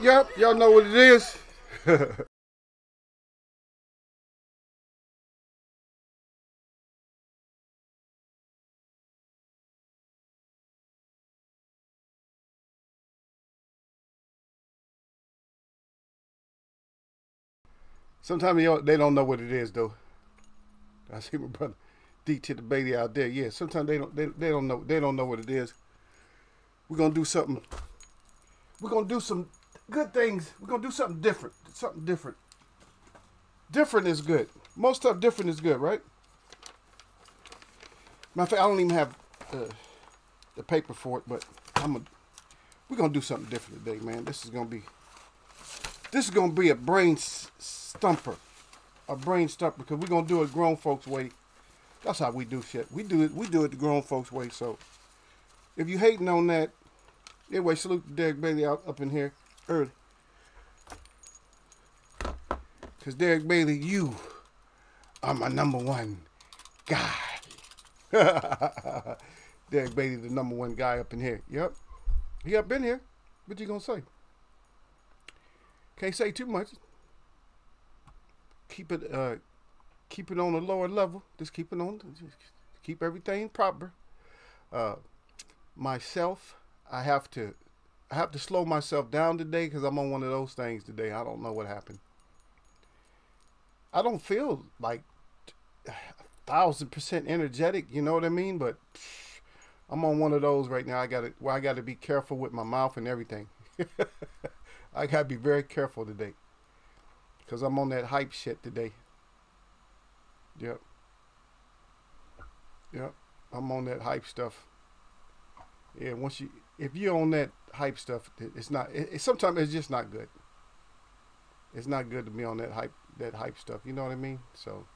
Yep, y'all know what it is. Sometimes they don't know what it is though. I see my brother D to the baby out there. Yeah, sometimes they don't know what it is. We're gonna do something. We're gonna do some good things. We're gonna do something different. Something different. Different is good. Most stuff different is good, right? Matter of fact, I don't even have the paper for it, but we're gonna do something different today, man. This is gonna be a brain stumper, because we're gonna do it grown folks way. That's how we do shit. We do it the grown folks way. So if you hating on that, anyway, salute to Derek Bailey out up in here early. Cause Derek Bailey, you are my number one guy. Derek Bailey, the number one guy up in here. Yep. He up in here. What you gonna say? Can't say too much. Keep it on a lower level. Just keep everything proper. Myself, I have to slow myself down today because I'm on one of those things today. I don't know what happened. I don't feel like 1,000% energetic, you know what I mean? But I'm on one of those right now. I gotta be careful with my mouth and everything. I gotta be very careful today. Cause I'm on that hype shit today. Yep. Yep. I'm on that hype stuff. Yeah, if you're on that hype stuff, it's not. Sometimes it's just not good. It's not good to be on that hype stuff. You know what I mean? So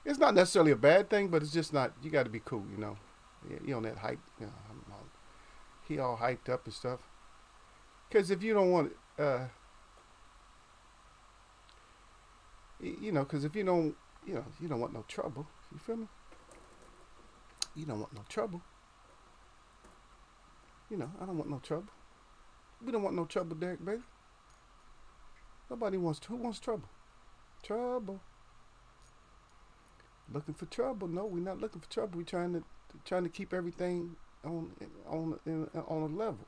it's not necessarily a bad thing, but it's just not. You got to be cool, you know. Yeah, you on that hype. You know, he all hyped up and stuff. Because if you don't want, because if you don't want no trouble. You feel me? You don't want no trouble. I don't want no trouble. We don't want no trouble, Derek, baby. Nobody wants. Who wants trouble? Trouble. Looking for trouble? No, we're not looking for trouble. We're trying to keep everything on a level.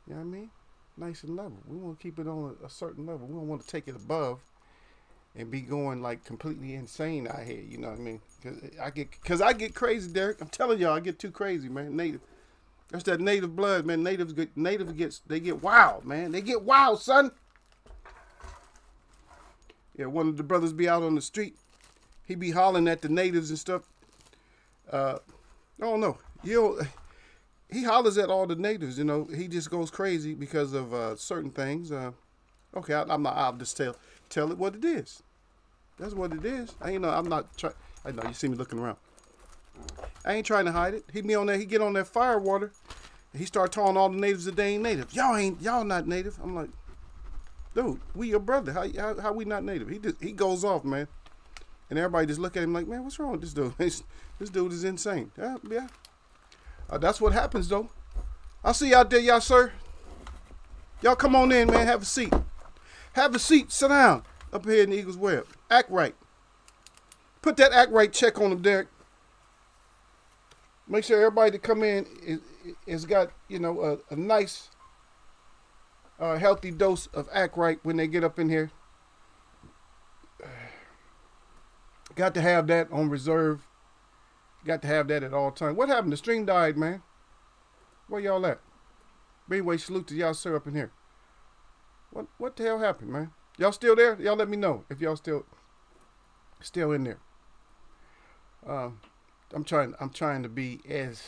You know what I mean? Nice and level. We want to keep it on a certain level. We don't want to take it above and be going like completely insane out here. You know what I mean? Cause I get crazy, Derek. I'm telling y'all, I get too crazy, man. Native. That's that native blood, man. Natives get wild, man. They get wild, son. Yeah, one of the brothers be out on the street. He be hollering at the natives and stuff. I don't know. He hollers at all the natives, you know. He just goes crazy because of certain things. Okay, I'll just tell it what it is. That's what it is. I'm not trying. I know you see me looking around. I ain't trying to hide it. He get on that fire water. And he start telling all the natives that they ain't native. Y'all not native. I'm like, dude, we your brother. How we not native? He goes off, man. And everybody just look at him like, man, what's wrong with this dude? This dude is insane. Yeah. That's what happens, though. I'll see you out there, y'all, sir. Y'all come on in, man. Have a seat. Have a seat. Sit down. Up here in the Eagles Web. Act right. Put that act right check on him, Derek. Make sure everybody that come in is got, a nice, healthy dose of act right when they get up in here. Got to have that on reserve. Got to have that at all times. What happened? The stream died, man. Where y'all at? But anyway, salute to y'all, sir, up in here. What the hell happened, man? Y'all still there? Y'all let me know if y'all still in there. I'm trying to be as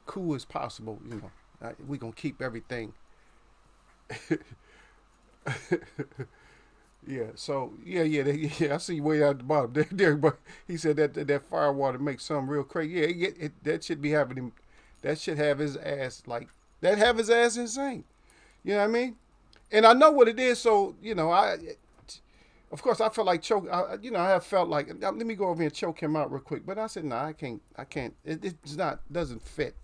cool as possible, we gonna keep everything. Yeah, so yeah, I see you way out the bottom there, but he said that fire water makes something real crazy. Yeah, that should be having him. That should have his ass have his ass insane. You know what I mean? And I know what it is. So of course, I felt like choke. I have felt like let me go over here and choke him out real quick. But I said, no, I can't. It doesn't fit.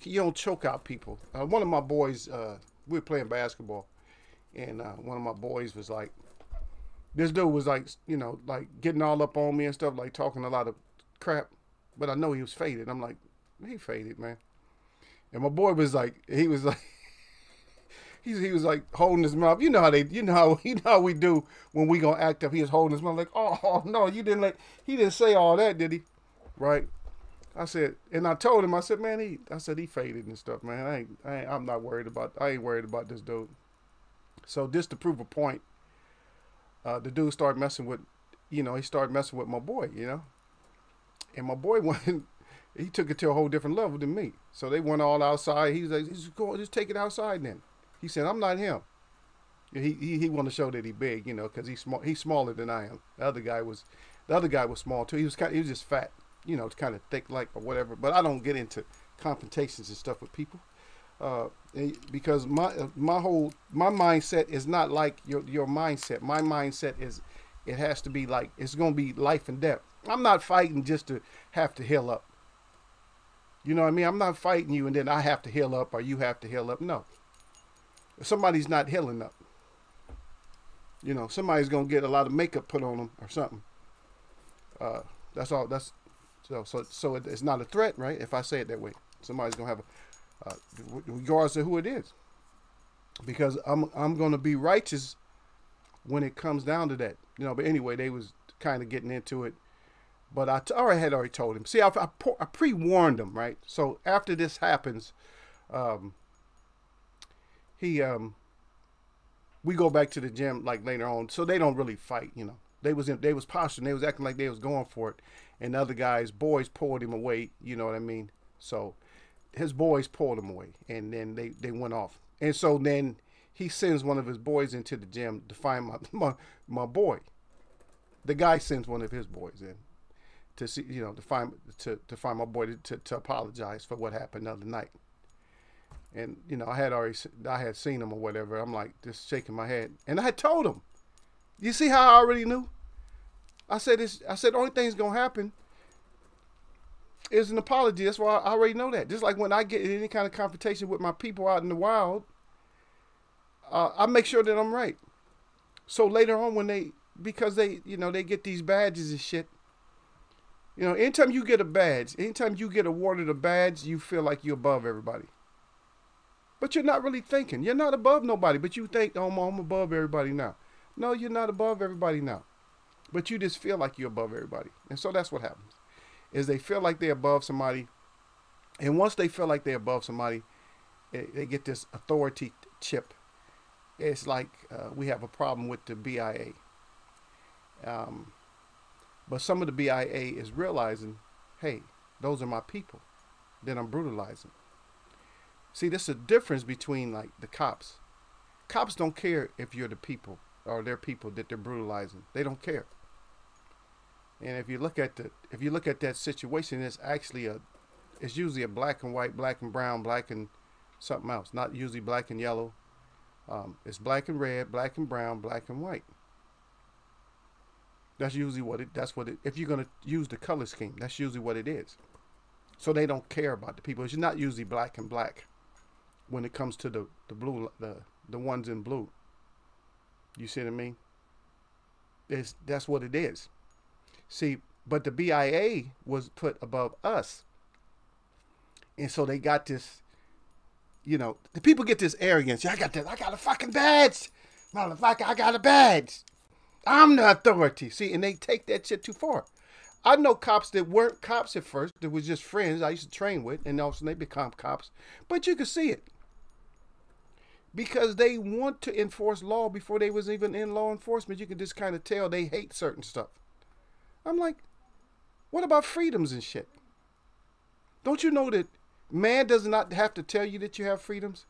you don't choke out people. One of my boys, we were playing basketball, and one of my boys was like, this dude was like, like getting all up on me and stuff, like talking a lot of crap. But I know he was faded. I'm like, he faded, man. And my boy was like, he was like, he was like holding his mouth. You know how we do when we gonna act up. He was holding his mouth like, oh no, he didn't say all that, did he? Right? I said, and I told him, I said, man, he faded and stuff, man. I'm not worried about. I ain't worried about this dude. So just to prove a point, the dude started messing with, he started messing with my boy, and my boy went. He took it to a whole different level than me. So they went all outside. He was like, just take it outside then. He said, I'm not him. He wanted to show that he big, because he's smaller than I am. The other guy was small too. He was just fat, kind of thick like or whatever. But I don't get into confrontations and stuff with people, because my mindset is not like your mindset. My mindset is, it has to be like, it's going to be life and death. I'm not fighting just to have to heal up. You know what I mean? I'm not fighting you and then I have to heal up or you have to heal up. No. If somebody's not healing up, somebody's going to get a lot of makeup put on them or something. That's all. So it's not a threat, right? If I say it that way, somebody's going to have regardless of who it is, because I'm going to be righteous when it comes down to that, but anyway, they was kind of getting into it. But I had already told him. See, I pre-warned him, right? So after this happens, we go back to the gym like later on. So they don't really fight, They was posturing. They was acting like they was going for it, and the other boys pulled him away. You know what I mean? So his boys pulled him away, and then they went off. And so then he sends one of his boys into the gym to find my boy. The guy sends one of his boys in to see, to find my boy to apologize for what happened the other night. And I had seen him or whatever. I'm like just shaking my head, and I had told him. You see how I already knew? I said the only thing's gonna happen is an apology. That's why I already know that. Just like when I get in any kind of confrontation with my people out in the wild, I make sure that I'm right. So later on, because they get these badges and shit. Anytime you get a badge, anytime you get awarded a badge, you feel like you're above everybody. But you're not really thinking. You're not above nobody, but you think, oh, I'm above everybody now. No, you're not above everybody now. But you just feel like you're above everybody. And so that's what happens, is they feel like they're above somebody. And once they feel like they're above somebody, they get this authority chip. It's like we have a problem with the BIA. But some of the BIA is realizing, hey, those are my people. Then I'm brutalizing. See, there's a difference between like the cops. Cops don't care if you're the people or they're people that they're brutalizing. They don't care. And if you look at that situation, it's usually a black and white, black and brown, black and something else. Not usually black and yellow. It's black and red, black and brown, black and white. That's usually if you're going to use the color scheme, that's usually what it is. So they don't care about the people. It's not usually black and black when it comes to the blue, the ones in blue. You see what I mean? That's what it is. See, but the BIA was put above us. And so they got this, the people get this arrogance. I got a fucking badge. Motherfucker, I got a badge. I'm the authority. See, and they take that shit too far. I know cops that weren't cops at first. That was just friends I used to train with. And also they become cops. But you can see it. Because they want to enforce law before they was even in law enforcement. You can just kind of tell they hate certain stuff. I'm like, what about freedoms and shit? Don't you know that man does not have to tell you that you have freedoms?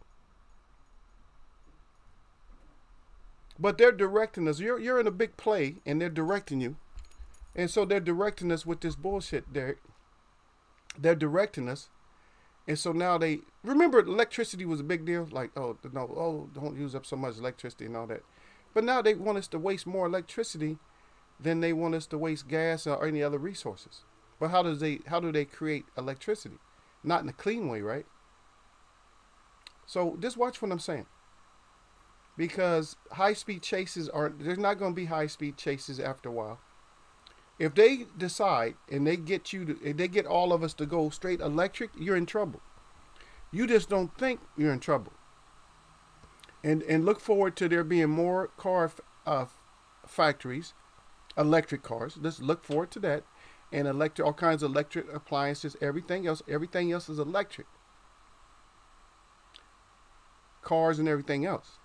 But they're directing us. You're in a big play, and they're directing you. And so they're directing us with this bullshit, Derek. They're directing us. And so now remember electricity was a big deal? Like, don't use up so much electricity and all that. But now they want us to waste more electricity than they want us to waste gas or any other resources. But how do they create electricity? Not in a clean way, right? So just watch what I'm saying. Because high-speed chases there's not going to be high-speed chases after a while. If they decide and they get they get all of us to go straight electric, you're in trouble. You just don't think you're in trouble. And look forward to there being more car factories, electric cars. Just look forward to that. And all kinds of electric appliances, everything else is electric. Cars and everything else.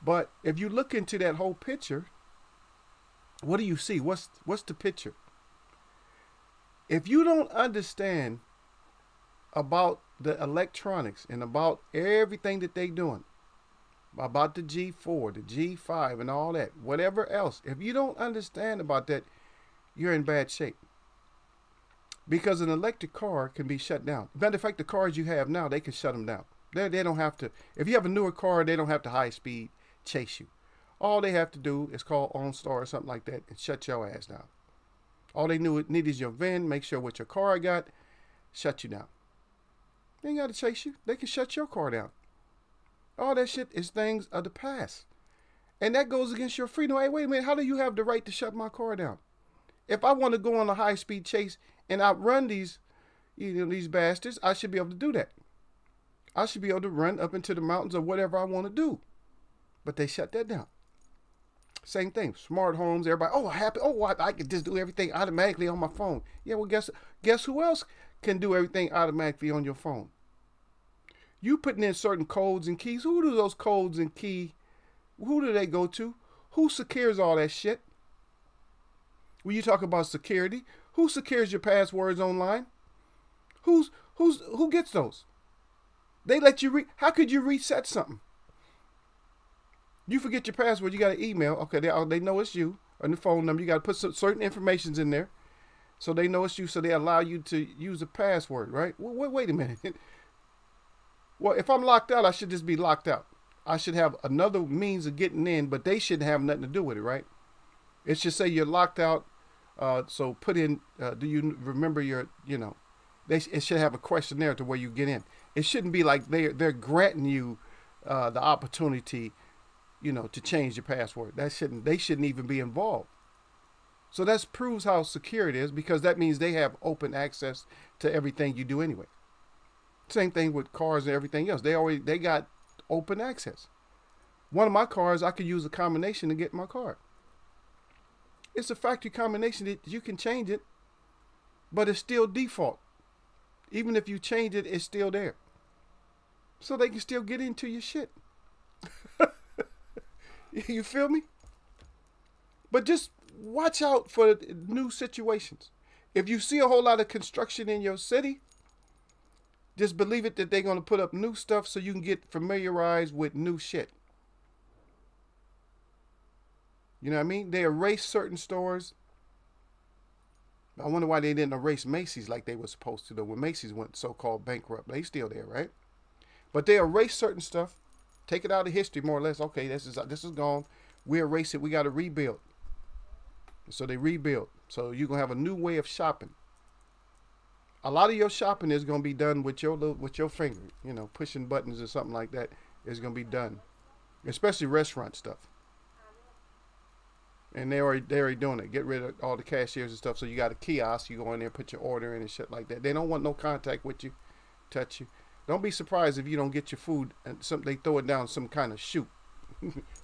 But if you look into that whole picture, what do you see? What's the picture? If you don't understand about the electronics and about everything that they're doing, about the G4, the G5, and all that, whatever else, if you don't understand about that, you're in bad shape. Because an electric car can be shut down. Matter of fact, the cars you have now, they can shut them down. They don't have to. If you have a newer car, they don't have to high speed chase you. All they have to do is call OnStar or something like that and shut your ass down. All they need is your VIN, make sure what your car got, shut you down. They ain't got to chase you. They can shut your car down. All that shit is things of the past. And that goes against your freedom. Hey, wait a minute. How do you have the right to shut my car down? If I want to go on a high-speed chase and outrun these bastards, I should be able to do that. I should be able to run up into the mountains or whatever I want to do. But they shut that down. Same thing. Smart homes, everybody, I can just do everything automatically on my phone. Yeah, well, guess who else can do everything automatically on your phone? You putting in certain codes and keys. Who do those codes and who do they go to? Who secures all that shit? When you talk about security, who secures your passwords online? Who gets those? They let you how could you reset something? You forget your password, you got an email. Okay, they know it's you, or the phone number. You got to put certain informations in there, so they know it's you. So they allow you to use a password, right? Well, wait a minute. Well, if I'm locked out, I should just be locked out. I should have another means of getting in, but they shouldn't have nothing to do with it, right? It should say you're locked out. So put in. Do you remember your? It should have a questionnaire to where you get in. It shouldn't be like they're granting you the opportunity, to change your password. They shouldn't even be involved. So that proves how secure it is, because that means they have open access to everything you do anyway. Same thing with cars and everything else. They got open access. One of my cars, I could use a combination to get my car. It's a factory combination that you can change it, but it's still default. Even if you change it, it's still there. So they can still get into your shit. You feel me? But just watch out for new situations. If you see a whole lot of construction in your city, just believe it that they're going to put up new stuff so you can get familiarized with new shit. You know what I mean? They erase certain stores. I wonder why they didn't erase Macy's like they were supposed to, though, when Macy's went so-called bankrupt. They still there, right? But they erase certain stuff, take it out of history more or less. Okay, this is gone. We erase it. We got to rebuild. So they rebuild. So you're going to have a new way of shopping. A lot of your shopping is going to be done with your finger, pushing buttons or something like that is going to be done, especially restaurant stuff. And they're already doing it. Get rid of all the cashiers and stuff. So you got a kiosk. You go in there, put your order in and shit like that. They don't want no contact with you, touch you. Don't be surprised if you don't get your food and they throw it down some kind of chute.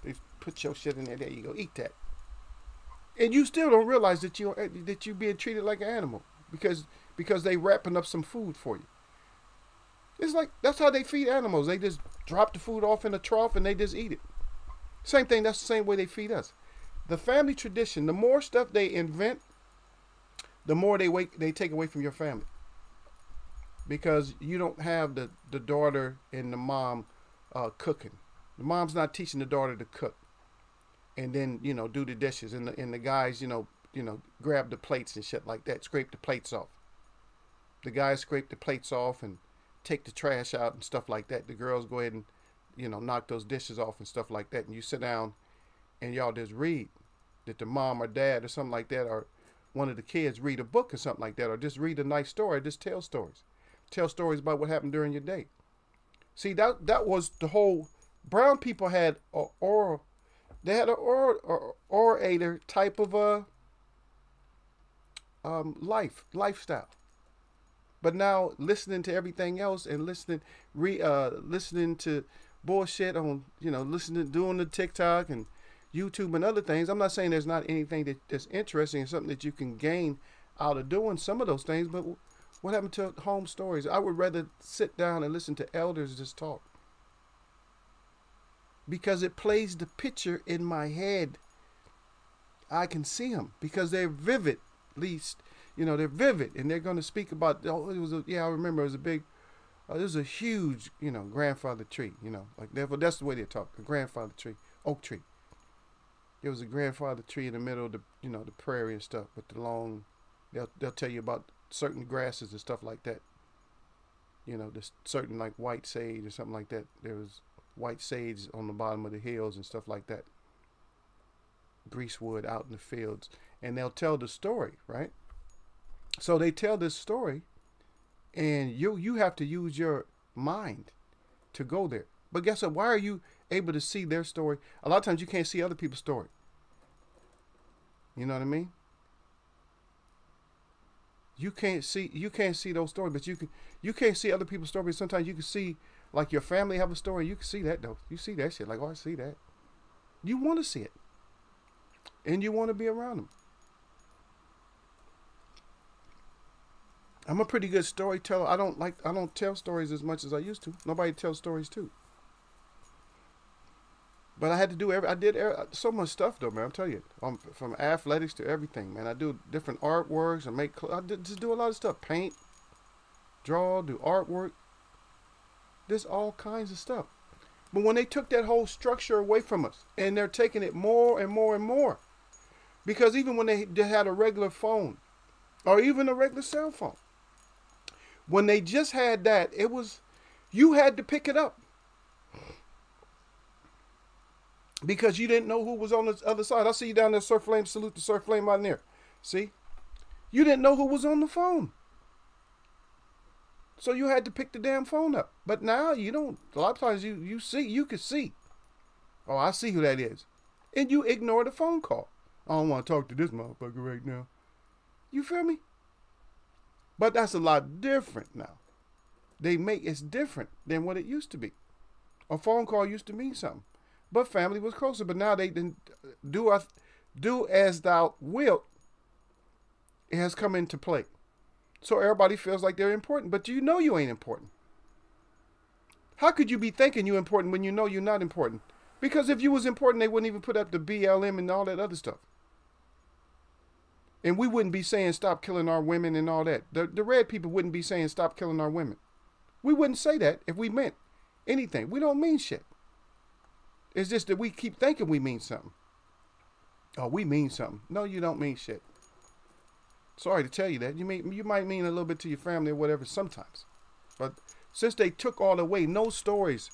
They put your shit in there. There you go. Eat that. And you still don't realize that you're being treated like an animal because they wrapping up some food for you. It's like that's how they feed animals. They just drop the food off in a trough and they just eat it. Same thing. That's the same way they feed us. The family tradition, the more stuff they invent, the more they take away from your family. Because you don't have the daughter and the mom cooking. The mom's not teaching the daughter to cook. And then, do the dishes. And the guys, grab the plates and shit like that. Scrape the plates off. The guys scrape the plates off and take the trash out and stuff like that. The girls go ahead and, knock those dishes off and stuff like that. And you sit down and y'all just read. That the mom or dad or something like that, or one of the kids read a book or something like that, or just read a nice story, just tell stories. Tell stories about what happened during your day. See, that was the whole. Brown people had a oral. They had an orator type of a lifestyle. But now listening to everything else and listening to bullshit on, listening, doing the TikTok and YouTube and other things. I'm not saying there's not anything that's interesting and something that you can gain out of doing some of those things, but what happened to home stories? I would rather sit down and listen to elders just talk, because it plays the picture in my head. I can see them because they're vivid. At least, they're vivid, and they're going to speak about. I remember it was a big. This was a huge, grandfather tree. Like that's the way they talk. A grandfather tree, oak tree. There was a grandfather tree in the middle of the, the prairie and stuff with the long. They'll tell you about certain grasses and stuff like that. There's certain like white sage or something like that. There was white sage on the bottom of the hills and stuff like that. Greasewood out in the fields, and they'll tell the story, right? So they tell this story, and you have to use your mind to go there. But guess what? Why are you able to see their story? A lot of times you can't see other people's story. You know what I mean? You can't see those stories, but you can't see other people's stories. Sometimes you can see, like, your family have a story. You can see that though. You see that shit. Like, oh, I see that. You want to see it, and you want to be around them. I'm a pretty good storyteller. I don't tell stories as much as I used to. Nobody tells stories too. But I had to do I did so much stuff though, man. I'm telling you, from athletics to everything, man. I do different artworks. Just do a lot of stuff. Paint, draw, do artwork. There's all kinds of stuff. But when they took that whole structure away from us, and they're taking it more and more and more, because even when they had a regular phone, or even a regular cell phone, when they just had that, you had to pick it up. Because you didn't know who was on the other side. I see you down there, Surf Flame. Salute to Surf Flame out there. See? You didn't know who was on the phone. So you had to pick the damn phone up. But now you don't. A lot of times you can see. Oh, I see who that is. And you ignore the phone call. I don't want to talk to this motherfucker right now. You feel me? But that's a lot different now. It's different than what it used to be. A phone call used to mean something. But family was closer. But now they didn't do as thou wilt. It has come into play. So everybody feels like they're important. But you know you ain't important. How could you be thinking you're important when you know you're not important? Because if you was important, they wouldn't even put up the BLM and all that other stuff. And we wouldn't be saying stop killing our women and all that. The red people wouldn't be saying stop killing our women. We wouldn't say that if we meant anything. We don't mean shit. It's just that we keep thinking we mean something. Oh, we mean something. No, you don't mean shit. Sorry to tell you that. You might mean a little bit to your family or whatever sometimes. But since they took all away, no stories.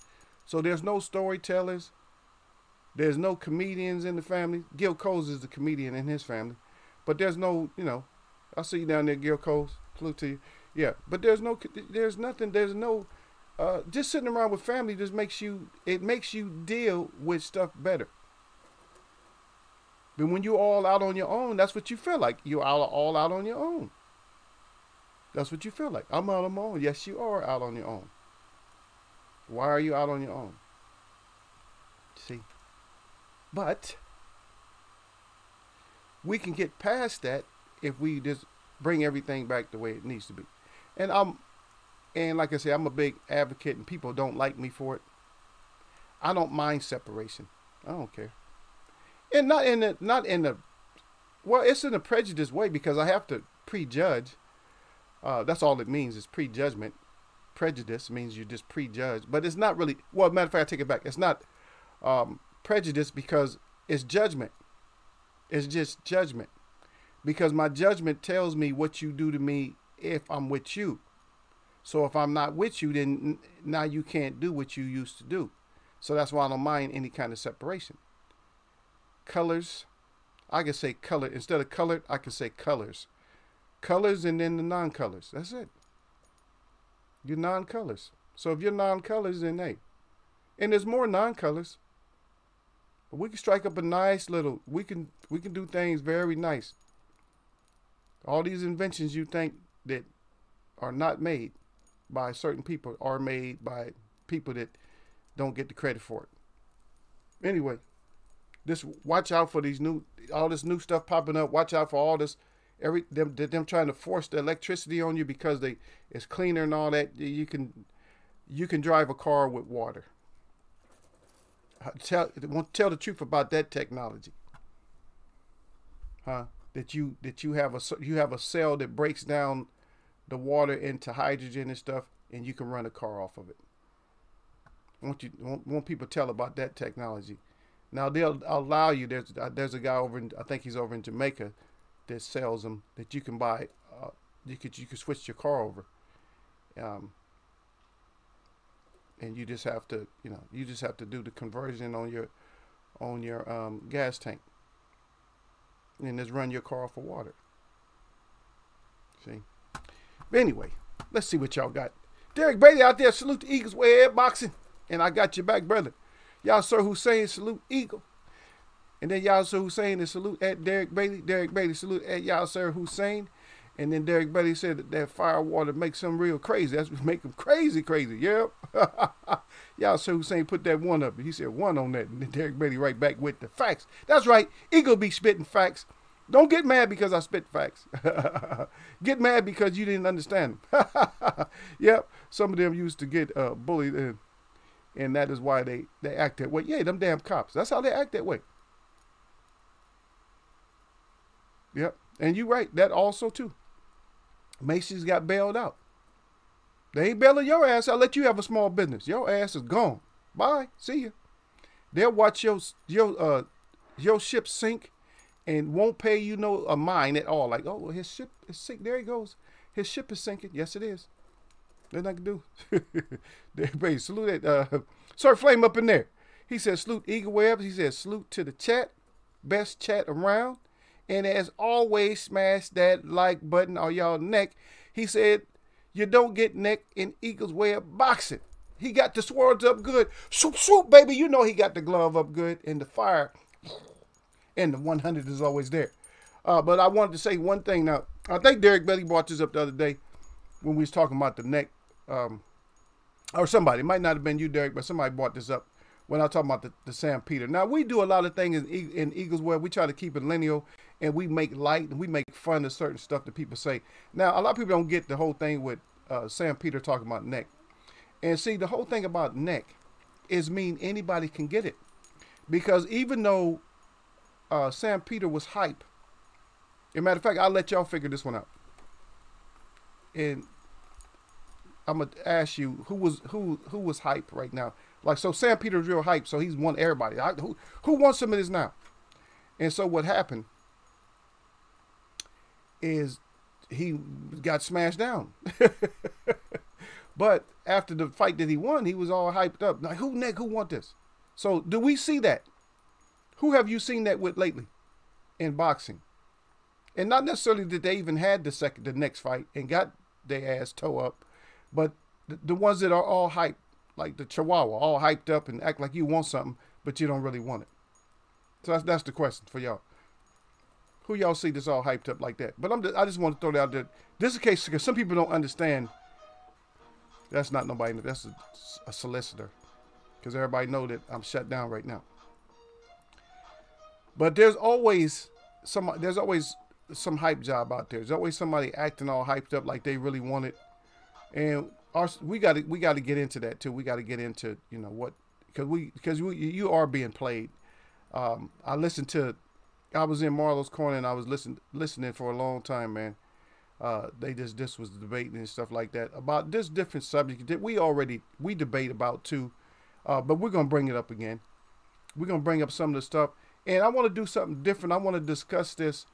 So there's no storytellers. There's no comedians in the family. Gil Coles is the comedian in his family. But there's no, I see you down there, Gil Coles. Salute to you. Yeah, but there's nothing, just sitting around with family just makes you deal with stuff better. But when you're all out on your own, that's what you feel like. You're all out on your own. That's what you feel like. I'm out on my own. Yes, you are out on your own. Why are you out on your own? See? But we can get past that if we just bring everything back the way it needs to be. And like I said, I'm a big advocate, and people don't like me for it. I don't mind separation. I don't care. And it's in a prejudiced way, because I have to prejudge. That's all it means, is prejudgment. Prejudice means you just prejudge. But it's not really, well, matter of fact, I take it back. It's not prejudice, because it's judgment. It's just judgment. Because my judgment tells me what you do to me if I'm with you. So if I'm not with you, then now you can't do what you used to do. So that's why I don't mind any kind of separation. Colors, I can say color. Instead of colored, I can say colors. Colors and then the non-colors. That's it. Your non-colors. So if you're non-colors, then hey. And there's more non-colors. But we can strike up a nice little, we can do things very nice. All these inventions you think that are not made by certain people are made by people that don't get the credit for it. Anyway, just watch out for all this new stuff popping up. Watch out for all this, them trying to force the electricity on you because it's cleaner and all that. You can drive a car with water. Tell the truth about that technology, huh? That you have a cell that breaks down the water into hydrogen and stuff, and you can run a car off of it. Want people to tell about that technology. Now they'll allow you. There's a guy over I think he's over in Jamaica that sells them that you can buy. You could switch your car over. And you just have to, do the conversion on your gas tank, and just run your car off of water. See. But anyway, let's see what y'all got. Derek Brady out there, salute the Eagles, way Boxon, and I got your back, brother. Yasser Hussein, salute Eagle, and then Yasser Hussein is salute at Derek Brady. Derek Brady salute at Yasser Hussein. And then Derek Brady said that fire water makes him real crazy. That's what make him crazy. Yep. Y'all so Hussein put that one up. He said one on that. And then Derek Brady right back with the facts. That's right. Eagle be spitting facts. Don't get mad because I spit facts. Get mad because you didn't understand them. Yep. Some of them used to get bullied. And that is why they act that way. Yeah, them damn cops. That's how they act that way. Yep. And you right. That also too. Macy's got bailed out. They ain't bailing your ass. I'll let you have a small business. Your ass is gone. Bye. See ya. They'll watch your ship sink and won't pay you a mine at all. Like, oh, his ship is sink. There he goes. His ship is sinking. Yes, it is. There's nothing to do. Everybody salute that. Sir Flame up in there. He said salute Eagle Webs. He said salute to the chat. Best chat around. And as always, smash that like button on y'all neck. He said, you don't get neck in Eagles way of boxing. He got the swords up good. Swoop, swoop, baby. You know he got the glove up good. And the fire and the 100 is always there. But I wanted to say one thing now. I think Derek Belly brought this up the other day when we was talking about the neck. Or somebody. It might not have been you, Derek, but somebody brought this up when I was talking about the Sam Peter. Now, we do a lot of things in Eagles where we try to keep it lineal. And we make light and we make fun of certain stuff that people say. Now, a lot of people don't get the whole thing with Sam Peter talking about neck. And see, the whole thing about neck is anybody can get it. Because even though Sam Peter was hype, as a matter of fact, I'll let y'all figure this one out. And I'm going to ask you, who was hype right now? Like, so Sam Peter's real hype, so he's won everybody. Who wants some of this now? And so what happened is he got smashed down. But after the fight that he won, he was all hyped up. Like, who want this? So do we see that? Who have you seen that with lately in boxing? And not necessarily that they even had the next fight and got their ass toe up, but the ones that are all hyped, like the Chihuahua, all hyped up and act like you want something, but you don't really want it. So that's the question for y'all. Who y'all see this all hyped up like that? But I just want to throw that out there. This is a case because some people don't understand. That's not nobody. That's a solicitor. Because everybody know that I'm shut down right now. But there's always some hype job out there. There's always somebody acting all hyped up like they really want it. And we got to get into that too. We got to get into what because you are being played. I was in Marlo's corner and I was listening for a long time, man. This was debating and stuff like that about this different subject that we debate about too. But we're going to bring it up again. We're going to bring up some of the stuff and I want to do something different. I want to discuss this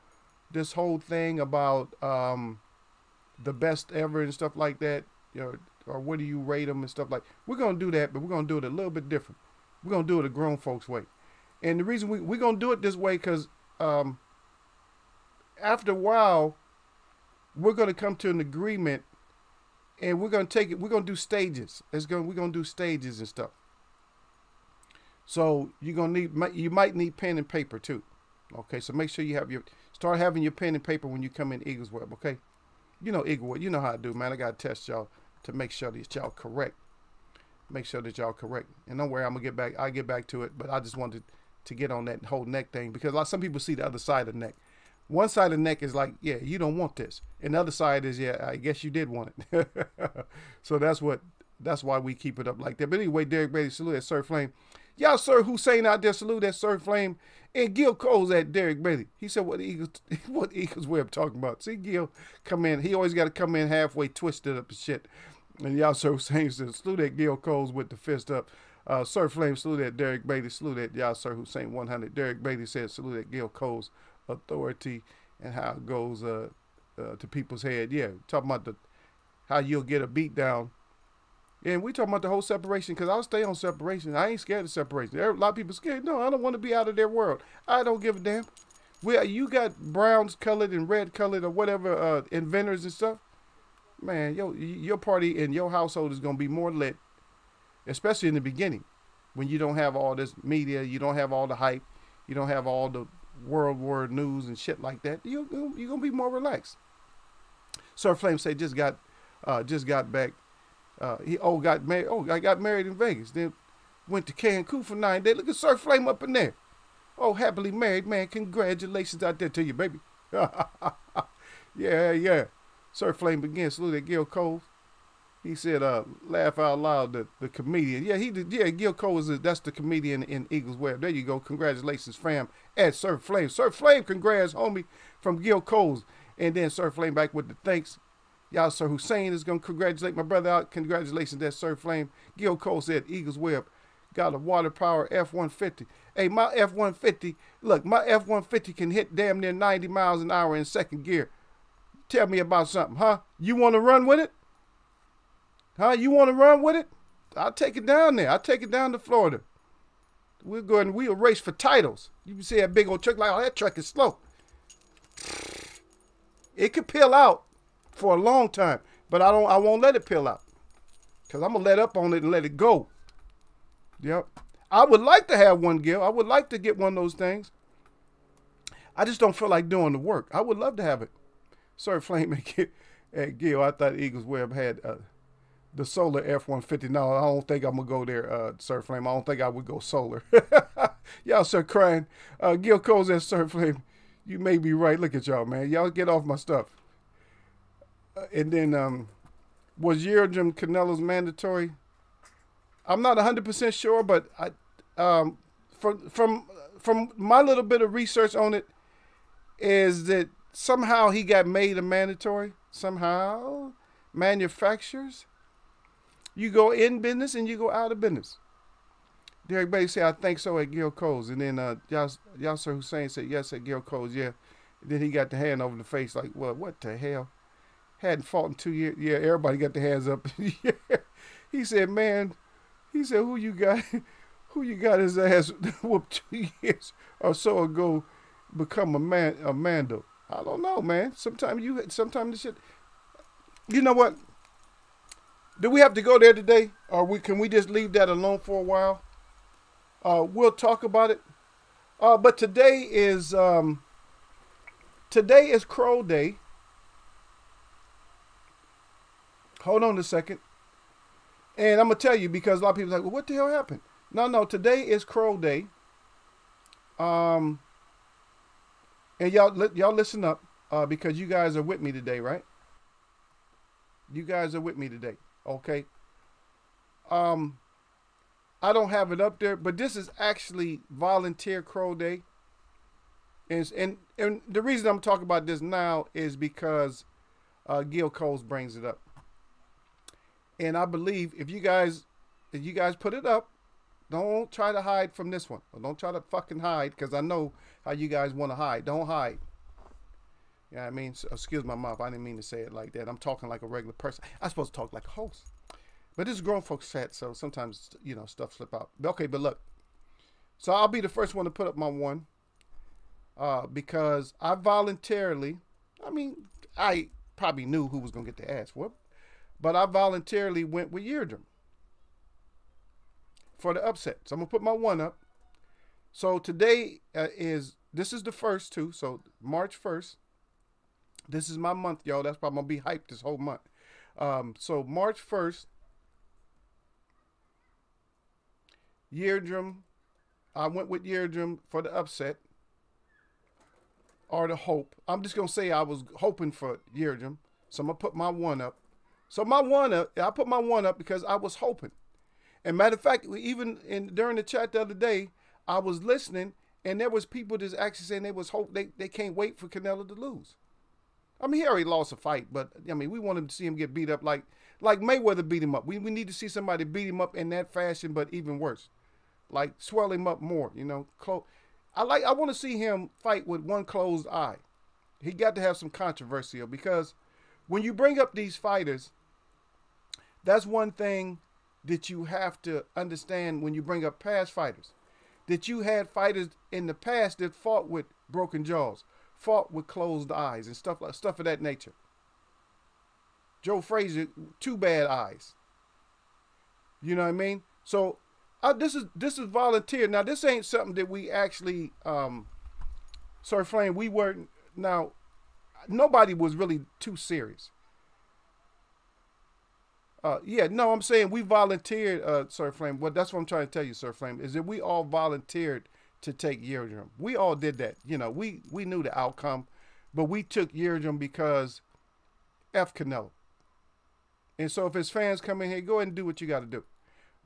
whole thing about, the best ever and stuff like that, or what do you rate them and stuff like, we're going to do that, but we're going to do it a little bit different. We're going to do it a grown folks way. And the reason we're going to do it this way, because after a while, we're going to come to an agreement and we're gonna take it. We're gonna do stages. We're gonna do stages and stuff. So you might need pen and paper too. Okay, so make sure you start having your pen and paper when you come in Eagles Web. Okay, you know Eagle Web. You know how to do, man. I gotta test y'all to make sure that y'all correct. Make sure that y'all correct. And don't worry, I'll get back to it. But I just wanted to get on that whole neck thing because some people see the other side of the neck. One side of the neck is like, yeah, you don't want this. And the other side is, yeah, I guess you did want it. So that's why we keep it up like that. But anyway, Derek Brady, salute at Sir Flame. Y'all, Sir Hussein out there, salute at Sir Flame. And Gil Cole's at Derek Brady. He said what Eagles Web talking about. See Gil come in. He always got to come in halfway twisted up and shit. And y'all, Sir Hussein said, salute at Gil Cole's with the fist up. Sir Flame, salute at Derek Brady. Salute at y'all, Sir Hussein 100. Derek Brady said, salute at Gil Cole's authority and how it goes to people's head. Yeah, talking about how you'll get a beat down. And we talking about the whole separation because I'll stay on separation. I ain't scared of separation. A lot of people scared. No, I don't want to be out of their world. I don't give a damn. You got browns colored and red colored or whatever inventors and stuff. Man, your party and your household is going to be more lit, especially in the beginning when you don't have all this media, you don't have all the hype, you don't have all the world war news and shit like that. You're going to be more relaxed. Sir Flame say just got back. Got married. I got married in Vegas. Then went to Cancun for 9 days. Look at Sir Flame up in there. Oh, happily married, man. Congratulations out there to you, baby. Yeah. Sir Flame begins. Salute at Gil Cole. He said, laugh out loud, the comedian. Yeah, he did. Yeah, Gil Cole that's the comedian in Eagles Web. There you go. Congratulations, fam, at Sir Flame. Sir Flame, congrats, homie, from Gil Cole's. And then Sir Flame back with the thanks. Y'all, Sir Hussein is going to congratulate my brother out. Congratulations, that's Sir Flame. Gil Cole said, Eagles Web got a water power F-150. Hey, my F-150, look, my F-150 can hit damn near 90 miles an hour in second gear. Tell me about something, huh? You want to run with it? Huh? You want to run with it? I'll take it down there. I'll take it down to Florida. We'll race for titles. You can see that big old truck, like, oh, that truck is slow. It could peel out for a long time, but I won't let it peel out because I'm gonna let up on it and let it go. Yep. I would like to have one, Gil. I would like to get one of those things. I just don't feel like doing the work. I would love to have it. Sir Flame at Gil, I thought Eagles Web had the solar F-150. No, I don't think I'm going to go there, Sir Flame. I don't think I would go solar. Y'all start crying. Gil Cole's at Sir Flame. You may be right. Look at y'all, man. Y'all get off my stuff. And then, was Yeardrum Canelo's mandatory? I'm not 100% sure, but from my little bit of research on it, is that somehow he got made a mandatory. Somehow, manufacturers, you go in business and you go out of business. Derek Brady said, I think so at Gil Cole's. And then Yasser Hussein said, yes, at Gil Cole's, yeah. And then he got the hand over the face like, well, what the hell? Hadn't fought in 2 years. Yeah, everybody got their hands up. Yeah. He said, man, who you got his ass whooped 2 years or so ago become a Mando? I don't know, man. Sometimes the shit. You know what? Do we have to go there today? Or can we just leave that alone for a while? We'll talk about it. But today is Crow Day. Hold on a second. And I'm going to tell you because a lot of people are like, well, what the hell happened? No, today is Crow Day. And y'all listen up because you guys are with me today, right? You guys are with me today, okay? I don't have it up there, but this is actually Volunteer Crow Day. And the reason I'm talking about this now is because Gil Coles brings it up. And I believe if you guys put it up, don't try to hide from this one. Don't try to fucking hide because I know how you guys want to hide. Don't hide. Yeah, I mean, so, excuse my mouth. I didn't mean to say it like that. I'm talking like a regular person. I'm supposed to talk like a host. But this is grown folks chat, so sometimes, stuff slip out. Okay, but look. So I'll be the first one to put up my one. Because I voluntarily, I probably knew who was going to get the ass whoop. But I voluntarily went with Yeardrum for the upset. So I'm going to put my 1 up. So today this is the first too. So March 1st. This is my month, y'all. That's why I'm going to be hyped this whole month. So March 1st, Yeardrum. I went with Yeardrum for the upset. Or the hope. I'm just going to say I was hoping for Yeardrum. So I'm going to put my 1 up. So my 1 up, I put my 1 up because I was hoping. And matter of fact, even during the chat the other day, I was listening, and there was people that's actually saying they can't wait for Canelo to lose. I mean, he already lost a fight, but I mean, we want to see him get beat up like Mayweather beat him up. We need to see somebody beat him up in that fashion, but even worse, like swell him up more. You know, I want to see him fight with one closed eye. He got to have some controversy because when you bring up these fighters, that's one thing that you have to understand when you bring up past fighters. That you had fighters in the past that fought with broken jaws, fought with closed eyes and stuff of that nature. Joe Frazier, 2 bad eyes. You know what I mean? So this is volunteer. Now this ain't something that we actually Sir Flame, we weren't. Now nobody was really too serious. Yeah, no, I'm saying we volunteered, Sir Flame. Well, that's what I'm trying to tell you, Sir Flame, is that we all volunteered to take Yeardrum. We all did that. You know, we knew the outcome, but we took Yeardrum because F Canelo. And so if his fans come in here, go ahead and do what you got to do.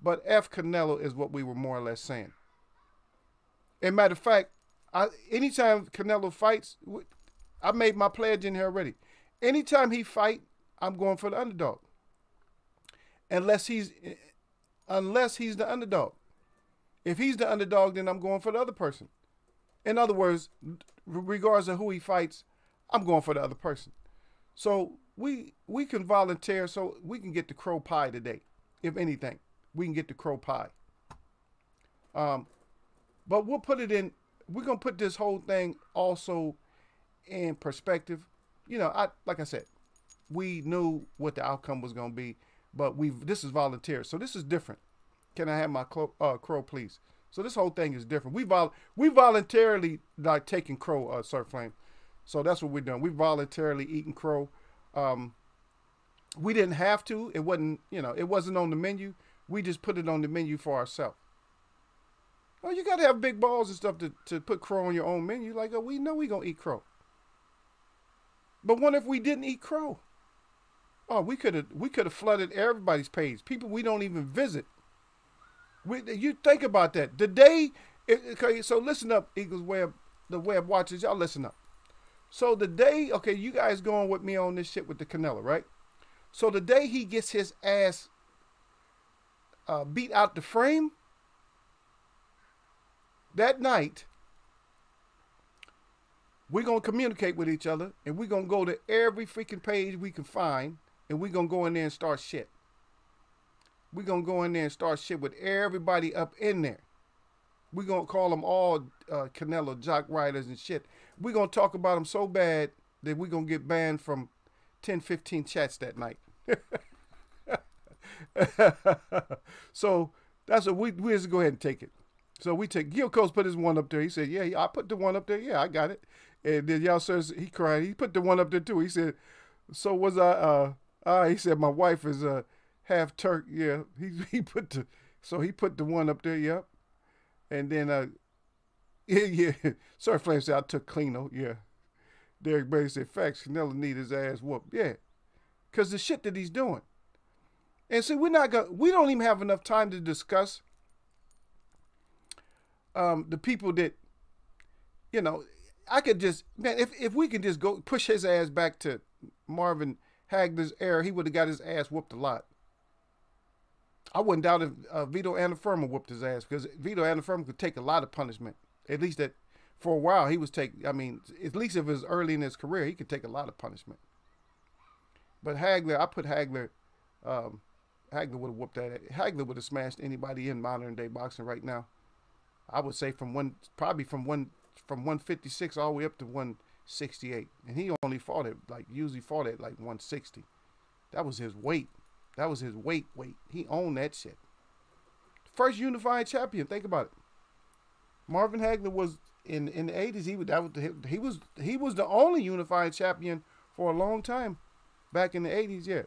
But F Canelo is what we were more or less saying. And matter of fact, anytime Canelo fights, I made my pledge in here already. Anytime he fight, I'm going for the underdog. Unless he's the underdog. If he's the underdog, then I'm going for the other person. In other words, regardless of who he fights, I'm going for the other person. So we can volunteer so we can get the crow pie today. If anything, we can get the crow pie. But we'll put it in. We're gonna put this whole thing also in perspective. You know, like I said, we knew what the outcome was gonna be. But this is volunteer, so this is different. Can I have my crow, please? So this whole thing is different. We voluntarily like taking crow, Sir Flame. So that's what we're doing. We voluntarily eating crow. We didn't have to. It wasn't, it wasn't on the menu. We just put it on the menu for ourselves. Oh, you got to have big balls and stuff to put crow on your own menu. Like, we know we gonna eat crow. But what if we didn't eat crow? Oh, we could have flooded everybody's page. People we don't even visit. You think about that. The day, okay, so listen up, Eagles the web watchers, y'all listen up. So the day, okay, you guys going with me on this shit with the Canelo, right? So the day he gets his ass beat out the frame, that night, we're going to communicate with each other, and we're going to go to every freaking page we can find, and we're going to go in there and start shit. We're going to go in there and start shit with everybody up in there. We're going to call them all Canelo jock riders and shit. We're going to talk about them so bad that we're going to get banned from 10, 15 chats that night. So that's what we just go ahead and take it. So we take, Gil Coast put his one up there. He said, yeah, I put the one up there. Yeah, I got it. And then y'all says, he cried. He put the one up there too. He said, so was he said, my wife is half Turk. Yeah, he put the one up there. Yep. And then, yeah. Sir Flame said, I took Cleano. Yeah. Derek Bailey said, facts, Canelo need his ass whooped. Yeah. Because the shit that he's doing. And see, we don't even have enough time to discuss the people that, I could just, man, if we could just go push his ass back to Marvin Hagler's era, he would have got his ass whooped a lot. I wouldn't doubt if Vito Anafirma whooped his ass, because Vito Anafirma could take a lot of punishment. At least that for a while he was taking, at least if it was early in his career, he could take a lot of punishment. But Hagler, I put Hagler, Hagler would have whooped that. Hagler would have smashed anybody in modern day boxing right now. I would say from 156 all the way up to 168. And he only fought at, usually fought at 160. That was his weight. That was his weight. He owned that shit. First unified champion. Think about it. Marvin Hagler was in the 80s. He was the only unified champion for a long time back in the 80s. Yeah.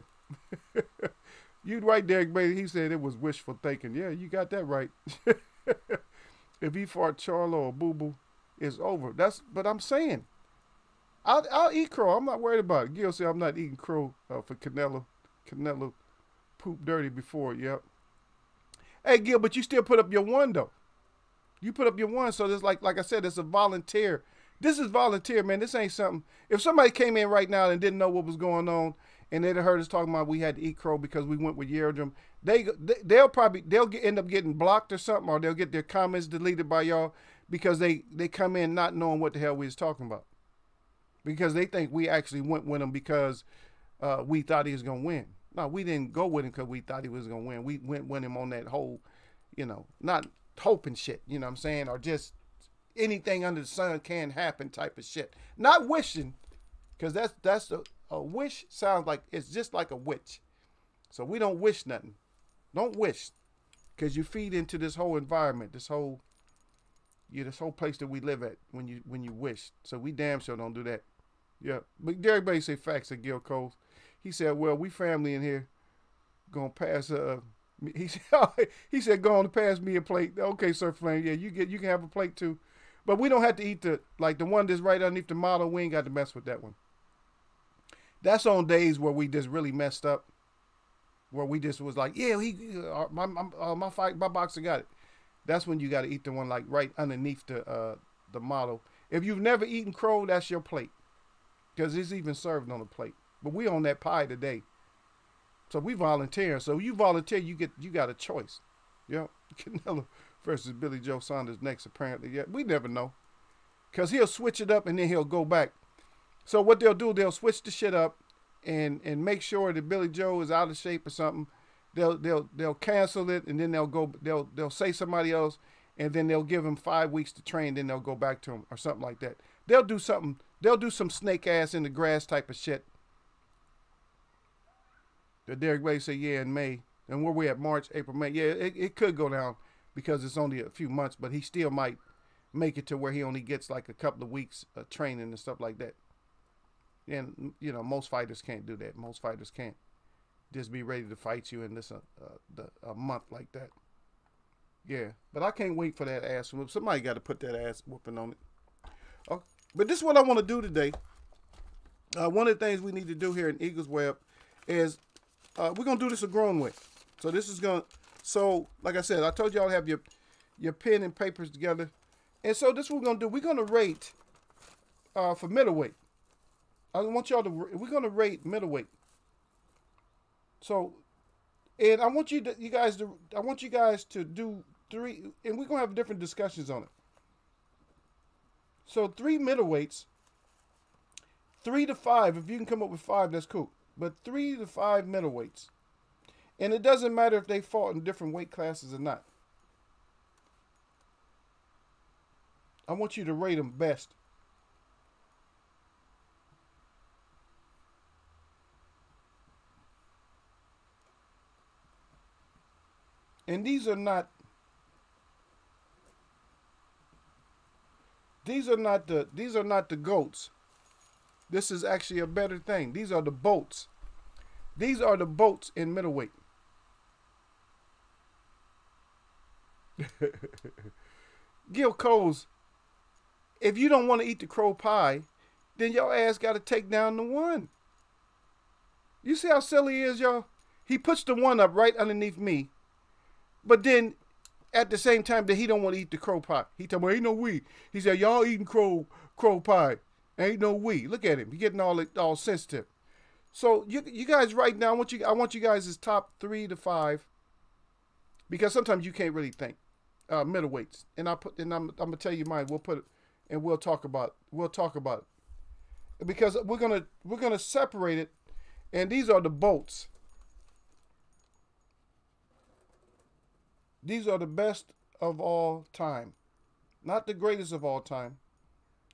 You'd right, Derek Bailey. He said it was wishful thinking. Yeah, you got that right. If he fought Charlo or Boo Boo, it's over. But I'm saying, I'll eat crow. I'm not worried about it. Gil said I'm not eating crow for Canelo. Canelo pooped dirty before. Yep. Hey Gil, but you still put up your one though. You put up your one, so there's like I said, it's a volunteer. This is volunteer, man. This ain't something. If somebody came in right now and didn't know what was going on, and they'd heard us talking about we had to eat crow because we went with Yeardrum, they'll end up getting blocked or something, or they'll get their comments deleted by y'all because they come in not knowing what the hell we was talking about, because they think we actually went with him because we thought he was gonna win. No, we didn't go with him because we thought he was gonna win. We went with him on that whole, not hoping shit, you know what I'm saying, or just anything under the sun can happen type of shit. Not wishing, because that's a wish sounds like it's just like a witch. So we don't wish nothing. Don't wish, because you feed into this whole environment, this whole place that we live at when you wish. So we damn sure don't do that. Yeah, but Derek Bay say facts at Gil Cole. He said, well, we family in here gonna pass he said go on to pass me a plate. Okay, Sir Flame, yeah, you can have a plate too. But we don't have to eat the one that's right underneath the model. We ain't got to mess with that one. That's on days where we just really messed up. Where we just was like, yeah, my boxer got it. That's when you got to eat the one like right underneath the model. If you've never eaten crow, that's your plate, because it's even served on a plate. But we on that pie today, so we volunteer. So you volunteer, you got a choice. Yeah, Canelo versus Billy Joe Saunders next apparently. Yeah, we never know, because he'll switch it up and then he'll go back. So what they'll do, they'll switch the shit up and make sure that Billy Joe is out of shape or something. They'll cancel it, and then they'll say somebody else, and then they'll give him 5 weeks to train, then they'll go back to him or something like that. They'll do some snake ass in the grass type of shit. That Derek Bay say, yeah, in May. And where we at, March, April, May. Yeah, it could go down because it's only a few months, but he still might make it to where he only gets like a couple of weeks of training and stuff like that. And, most fighters can't do that. Most fighters can't just be ready to fight you in this a month like that. Yeah, but I can't wait for that ass whoop. Somebody got to put that ass whooping on it. Okay. But this is what I want to do today. One of the things we need to do here in Eagles Web is we're going to do this a grown way. So this is going to, like I said, I told y'all to have your pen and papers together. And so this is what we're going to do. We're going to rate for middleweight. I want y'all to, we're going to rate middleweight. So, and I want you guys to do 3, and we're going to have different discussions on it. So 3 middleweights, 3 to 5. If you can come up with 5, that's cool. But 3 to 5 middleweights. And it doesn't matter if they fought in different weight classes or not. I want you to rate them best. And these are not the goats. This is actually a better thing. These are the boats. These are the boats in middleweight. Gil Coles, if you don't want to eat the crow pie, then your ass got to take down the one. You see how silly he is, y'all? He puts the one up right underneath me. But then, at the same time, that he don't want to eat the crow pie. He tell me, ain't no we. He said, y'all eating crow pie. Ain't no we. Look at him. He getting all sensitive. So you guys right now, I want you guys' top 3 to 5, because sometimes you can't really think. Middleweights, and I'm gonna tell you mine. We'll put it, and we'll talk about it, because we're gonna separate it, and these are the boats. These are the best of all time. Not the greatest of all time.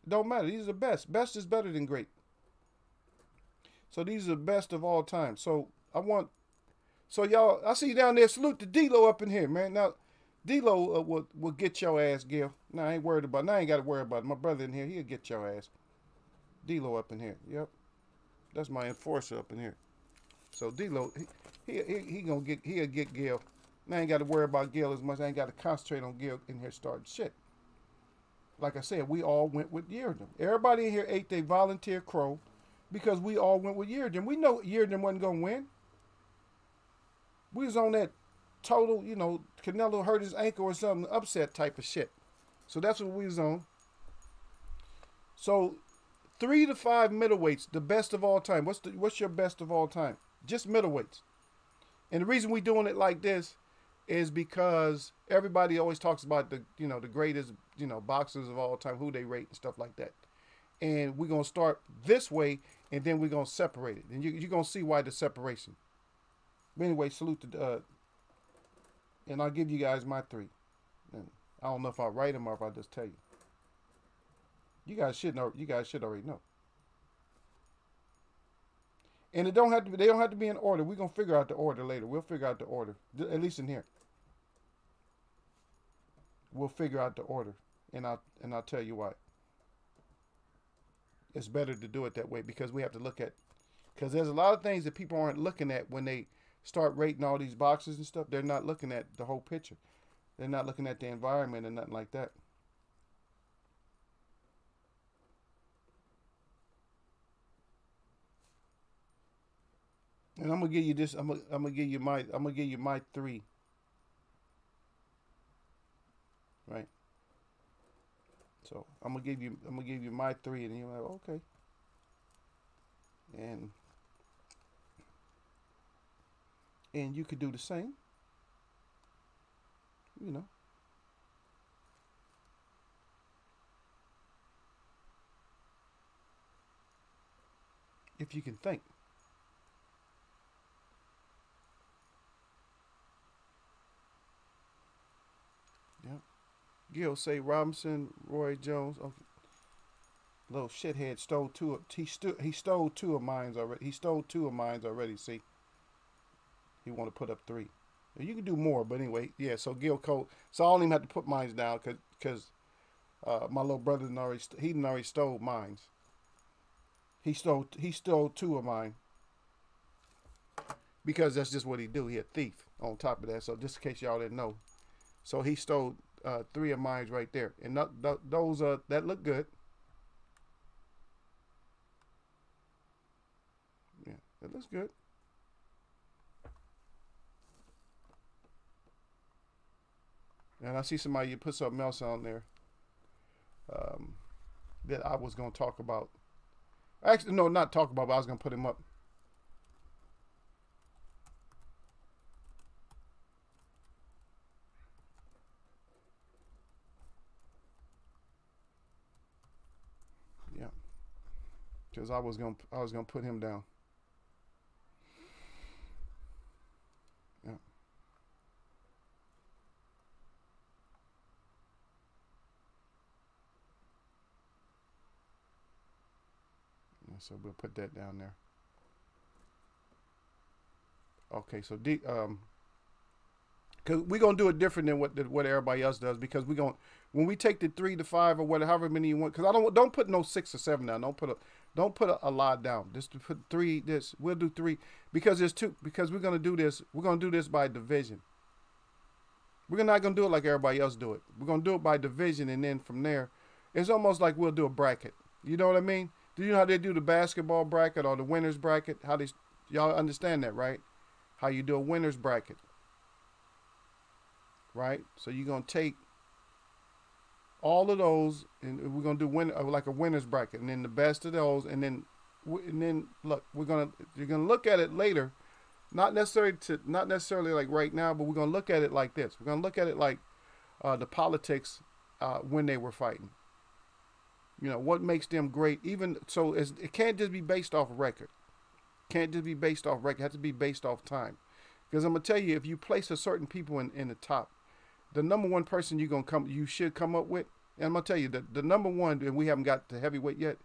It don't matter. These are the best. Best is better than great. So these are the best of all time. So I want So y'all, I see you down there. Salute to D-Lo up in here, man. Now, D-Lo will get your ass, Gil. No, I ain't worried about it. Now I ain't got to worry about it. My brother in here, he'll get your ass. D-Lo up in here. Yep. That's my enforcer up in here. So D-Lo, he'll get Gil. Now I ain't got to worry about Gil as much. I ain't got to concentrate on Gil in here starting shit. Like I said, we all went with Yeardom. Everybody in here ate their volunteer crow because we all went with Yeardom. We know Yeardom wasn't going to win. We was on that total, you know, Canelo hurt his ankle or something, upset type of shit. So that's what we was on. So 3 to 5 middleweights, the best of all time. What's your best of all time? Just middleweights. And the reason we doing it like this is because everybody always talks about the greatest, boxers of all time, who they rate and stuff like that. And we're gonna start this way, and then we're gonna separate it. And you're gonna see why the separation. But anyway, salute to and I'll give you guys my 3. And I don't know if I write them or if I just tell you. You guys should know. You guys should already know. And they don't have to be in order. We're gonna figure out the order later. We'll figure out the order, at least in here. We'll figure out the order, and I'll tell you why. It's better to do it that way because we have to look at, because there's a lot of things that people aren't looking at when they start rating all these boxes and stuff. They're not looking at the whole picture. They're not looking at the environment and nothing like that. And I'm gonna give you this. I'm gonna give you my 3. Right. So I'm gonna give you my 3, and you're like, okay. And you could do the same. If you can think. Yep. Gil say Robinson, Roy Jones. Okay. Little shithead stole 2. He stole 2 of mine already. He stole 2 of mine already. See. He want to put up 3. You can do more, but anyway, yeah. So Gil Cole. So I don't even have to put mines down because my little brother already stole mines. He stole 2 of mine because that's just what he do. He a thief. On top of that, so just in case y'all didn't know, so he stole 3 of mine right there, and those that look good. Yeah, that looks good. And I see somebody put something else on there that I was going to talk about. Actually, no, not talk about, but I was going to put him up. Yeah. Because I was going to put him down. Yeah. So we'll put that down there. Okay, so because we're gonna do it different than what everybody else does, because when we take the 3 to 5 or whatever, however many you want, because don't put no 6 or 7 down. Don't put a lot down. Just to put 3. We'll do 3 because there's 2. Because we're gonna do this. We're gonna do this by division. We're not gonna do it like everybody else do it. We're gonna do it by division, and then from there, it's almost like we'll do a bracket. You know what I mean? Do you know how they do the basketball bracket or the winners bracket? Y'all understand that, right? How you do a winners bracket, right? So you're gonna take all of those, and we're gonna do like a winners bracket, and then the best of those, and then look, you're gonna look at it later, not necessarily like right now, but we're gonna look at it like this. We're gonna look at it like the politics when they were fighting. What makes them great? Even so, it can't just be based off record. Can't just be based off record. It has to be based off time. Because I'm gonna tell you, if you place a certain people in the top, the number 1 person you should come up with, and I'm gonna tell you that the number 1, and we haven't got to heavyweight yet,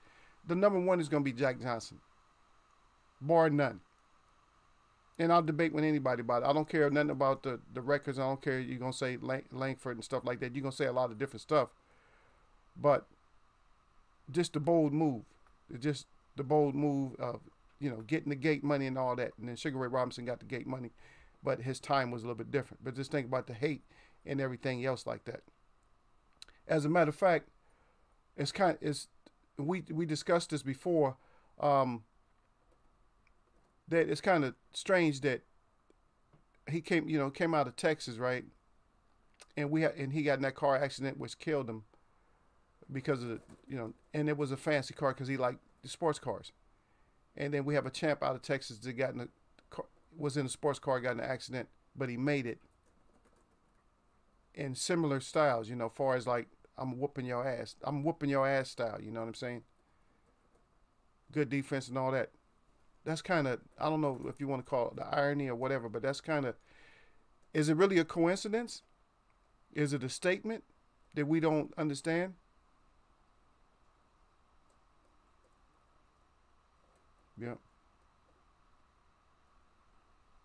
the number 1 is gonna be Jack Johnson, bar none. And I'll debate with anybody about it. I don't care nothing about the records. I don't care. You're going to say Langford and stuff like that. You're going to say a lot of different stuff. But just the bold move. Just the bold move of, getting the gate money and all that. And then Sugar Ray Robinson got the gate money. But his time was a little bit different. But just think about the hate and everything else like that. As a matter of fact, we discussed this before, that it's kind of strange that he came out of Texas, right? And he got in that car accident which killed him because of and it was a fancy car because he liked the sports cars. And then we have a champ out of Texas that was in a sports car, got in an accident, but he made it in similar styles, far as like, I'm whooping your ass style, you know what I'm saying? Good defense and all that. That's kind of, I don't know if you want to call it the irony or whatever, but that's kind of, is it really a coincidence? Is it a statement that we don't understand? Yeah.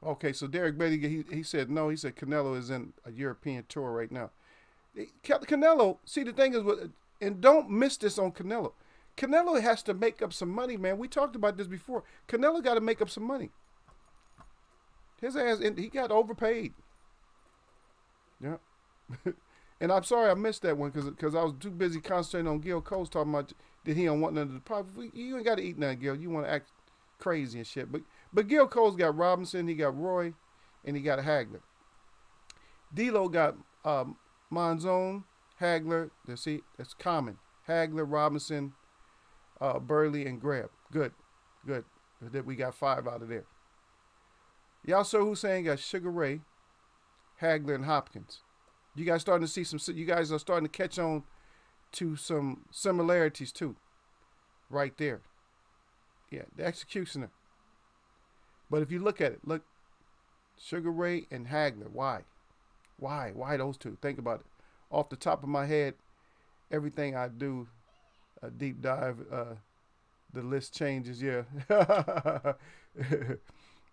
Okay, so Derek Beatty, he said no. He said Canelo is in a European tour right now. Canelo, see, the thing is, and don't miss this on Canelo. Canelo has to make up some money, man. We talked about this before. Canelo got to make up some money. His ass, he got overpaid. Yeah. And I'm sorry I missed that one because I was too busy concentrating on Gil Coles talking about that he don't want none of the profit. You ain't got to eat nothing, Gil. You want to act crazy and shit. But Gil Coles got Robinson, he got Roy, and he got Hagler. D'Lo got Monzon, Hagler. That's common. Hagler, Robinson, Burley, and Greb. Good. That we got 5 out of there. Yasser Hussein got Sugar Ray, Hagler, and Hopkins. You guys starting to see you guys are starting to catch on to some similarities too. Right there. Yeah, the executioner. But if you look at it, look, Sugar Ray and Hagler. Why? Why those two? Think about it. Off the top of my head, everything I do, a deep dive, the list changes. Yeah.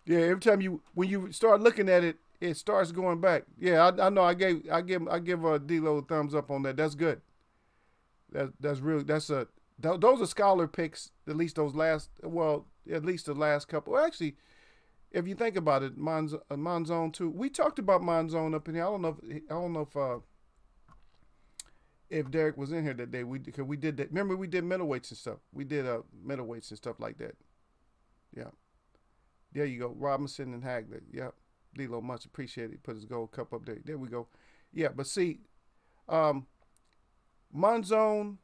Yeah, every time when you start looking at it, it starts going back. Yeah, I know. I give D'Lo a thumbs up on that. That's good. That's really those are scholar picks. At least the last couple. Well, actually, if you think about it, Monzon too. We talked about Monzon up in here. I don't know if Derek was in here that day. Because we did that. Remember, we did middleweights and stuff. We did middleweights and stuff like that. Yeah. There you go. Robinson and Hagler. Yep. D'Lo, much appreciated. Put his gold cup up there. There we go. Yeah, but see, Monzon,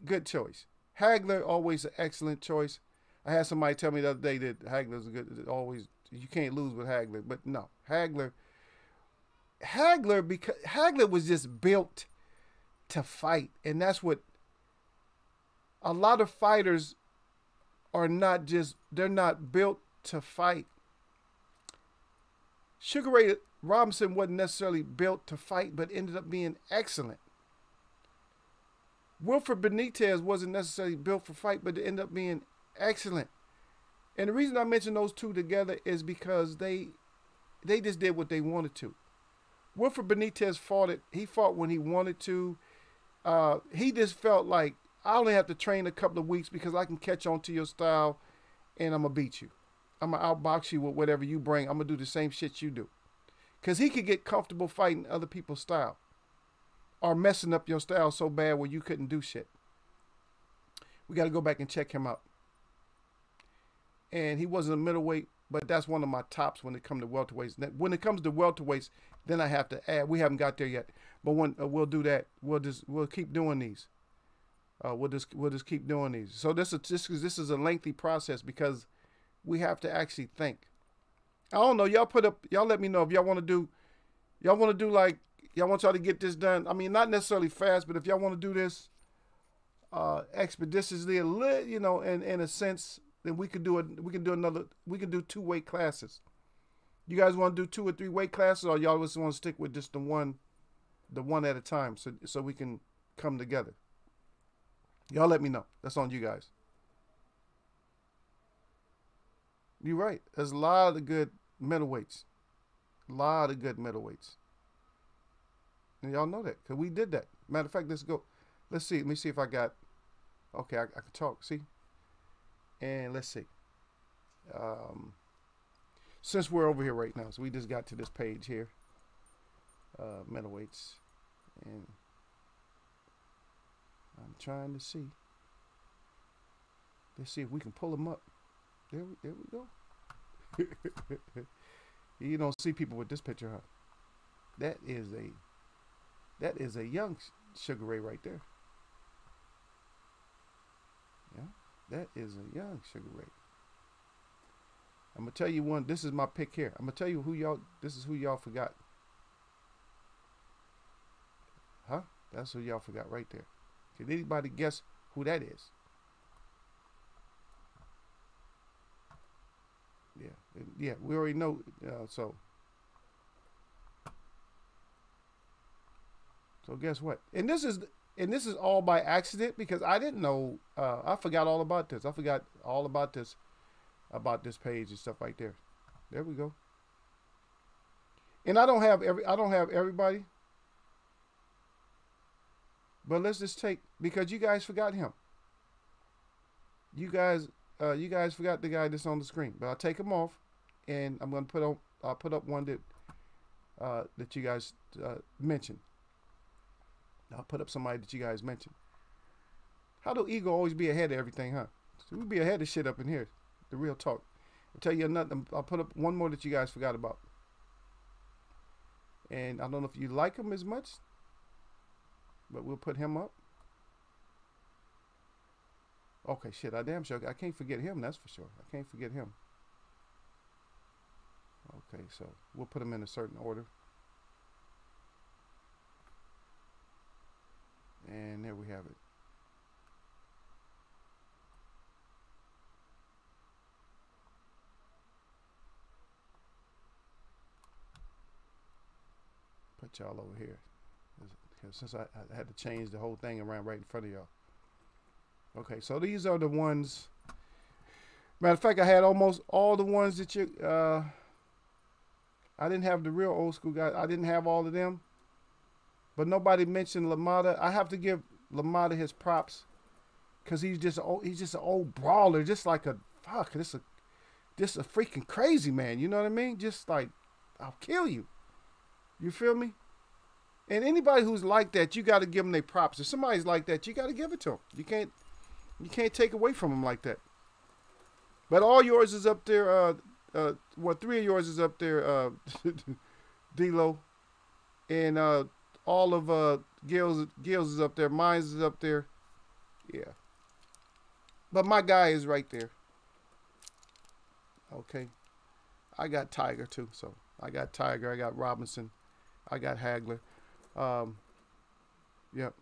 good choice. Hagler, always an excellent choice. I had somebody tell me the other day that Hagler's good. Always, you can't lose with Hagler. But no, Hagler, because Hagler was just built to fight. And that's what a lot of fighters are not they're not built to fight. Sugar Ray Robinson wasn't necessarily built to fight, but ended up being excellent. Wilfred Benitez wasn't necessarily built for fight, but ended up being excellent. And the reason I mention those two together is because they just did what they wanted to. Wilfred Benitez fought when he wanted to. He just felt like, I only have to train a couple of weeks because I can catch on to your style and I'm going to beat you. I'm going to outbox you with whatever you bring. I'm going to do the same shit you do. Because he could get comfortable fighting other people's style or messing up your style so bad where you couldn't do shit. We got to go back and check him out. And he wasn't a middleweight, but that's one of my tops when it comes to welterweights. When it comes to welterweights, then I have to add. We haven't got there yet, but when we'll do that, we'll keep doing these. We'll just keep doing these. So this is a lengthy process because we have to actually think. I don't know. Y'all let me know if y'all want to do like, y'all want y'all to get this done. I mean, not necessarily fast, but if y'all want to do this expeditiously, in a sense, then we can do 2 weight classes. You guys want to do 2 or 3 weight classes, or y'all just want to stick with just the one at a time, so we can come together. Y'all let me know. That's on you guys. You're right. There's a lot of good middleweights. A lot of good middleweights. And y'all know that, because we did that. Matter of fact, let's go. Let's see. Let me see if I got... Okay, I can talk. See? And let's see. Since we're over here right now, so we just got to this page here. Middleweights. And I'm trying to see. Let's see if we can pull them up. There we go. You don't see people with this picture, huh? That is a young Sugar Ray right there. Yeah, that is a young Sugar Ray. I'm gonna tell you one. This is my pick here. I'm gonna tell you who y'all. This is who y'all forgot. Huh? That's who y'all forgot right there. Can anybody guess who that is? Yeah, we already know. So guess what? And this is all by accident, because I didn't know. I forgot all about this. I forgot all about this page and stuff right there. There we go. And I don't have everybody. But let's just take, because you guys forgot him. You guys forgot the guy that's on the screen. But I'll take him off, and I'm gonna I'll put up one that you guys mentioned. I'll put up somebody that you guys mentioned. How do ego always be ahead of everything, huh? So we be ahead of shit up in here. The real talk. I'll tell you another. I'll put up one more that you guys forgot about. And I don't know if you like him as much, but we'll put him up. Okay, shit, I damn sure I can't forget him, that's for sure. I can't forget him. Okay, so we'll put him in a certain order. And there we have it. Put y'all over here. Since I had to change the whole thing around right in front of y'all. Okay, so these are the ones. Matter of fact, I had almost all the ones that you. I didn't have the real old school guys. I didn't have all of them. But nobody mentioned LaMotta. I have to give LaMotta his props, because he's just an old brawler, just like a fuck. This a freaking crazy man. You know what I mean? Just like, I'll kill you. You feel me? And anybody who's like that, you got to give them their props. If somebody's like that, you got to give it to them. You can't take away from them like that. But all yours is up there. Well, 3 of yours is up there, D-Lo. And all of Gil's is up there. Mine's is up there. Yeah. But my guy is right there. Okay. I got Tiger too. So I got Tiger. I got Robinson. I got Hagler. Yep.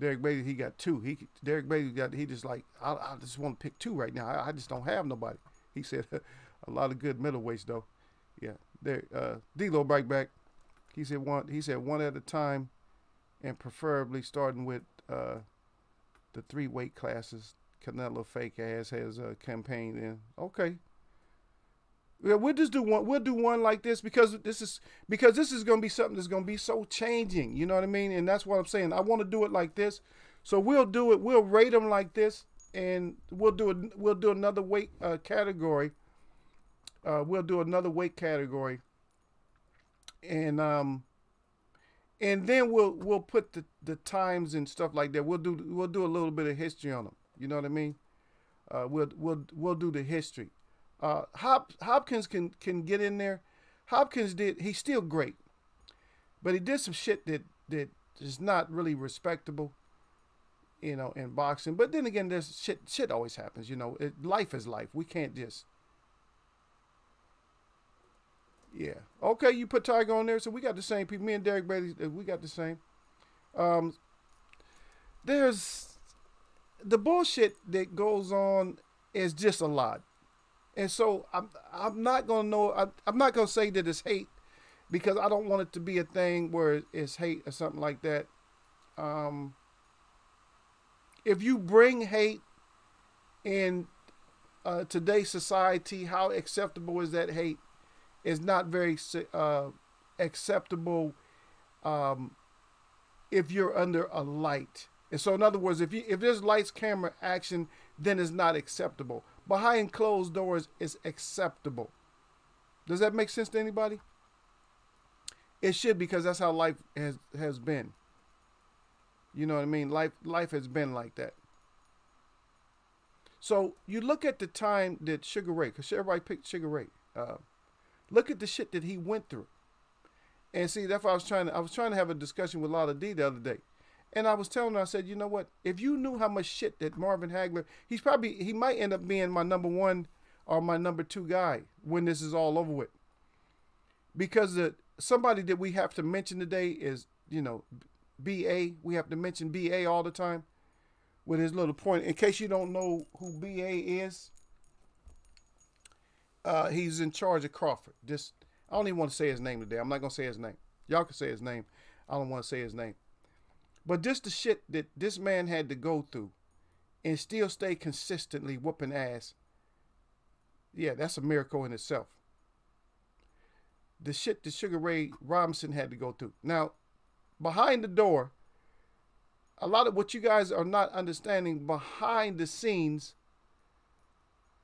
Derek Bailey, he got 2. Derek Bailey he just like, I just want to pick 2 right now. I just don't have nobody. He said a lot of good middleweights though. Yeah. There, D-Lo back. He said one at a time, and preferably starting with the 3 weight classes. Canelo fake ass has a campaign in. Okay. Yeah, we'll just do one. We'll do one like this, because this is gonna be something that's gonna be so changing. You know what I mean? And that's what I'm saying. I want to do it like this, so we'll do it. We'll rate them like this, and we'll do another weight category. We'll do another weight category, and then we'll put the times and stuff like that. We'll do a little bit of history on them. You know what I mean? We'll do the history. Hopkins can get in there. Hopkins he's still great, but he did some shit that is not really respectable, you know, in boxing. But then again, there's shit always happens, you know. Life is life. We can't just, yeah. Okay, you put Tiger on there, so we got the same people. Me and Derek Bailey, we got the same. There's the bullshit that goes on is just a lot. And so I'm not gonna I'm not gonna say that it's hate, because I don't want it to be a thing where it's hate or something like that. If you bring hate in today's society, how acceptable is that hate? Is not very acceptable if you're under a light. And so, in other words, if there's lights, camera, action, then it's not acceptable. Behind closed doors is acceptable. Does that make sense to anybody? It should, because that's how life has been. You know what I mean? Life has been like that. So you look at the time that Sugar Ray, because everybody picked Sugar Ray. Look at the shit that he went through. And see, that's why I was trying to have a discussion with Lala D the other day. And I was telling her, I said, you know what? If you knew how much shit that Marvin Hagler, he might end up being my number 1 or my number 2 guy when this is all over with. Because somebody that we have to mention today is, you know, B.A. We have to mention B.A. all the time with his little point. In case you don't know who B.A. is, he's in charge of Crawford. I don't even want to say his name today. I'm not going to say his name. Y'all can say his name. I don't want to say his name. But just the shit that this man had to go through and still stay consistently whooping ass. Yeah, that's a miracle in itself. The shit that Sugar Ray Robinson had to go through. Now, behind the door, a lot of what you guys are not understanding, behind the scenes,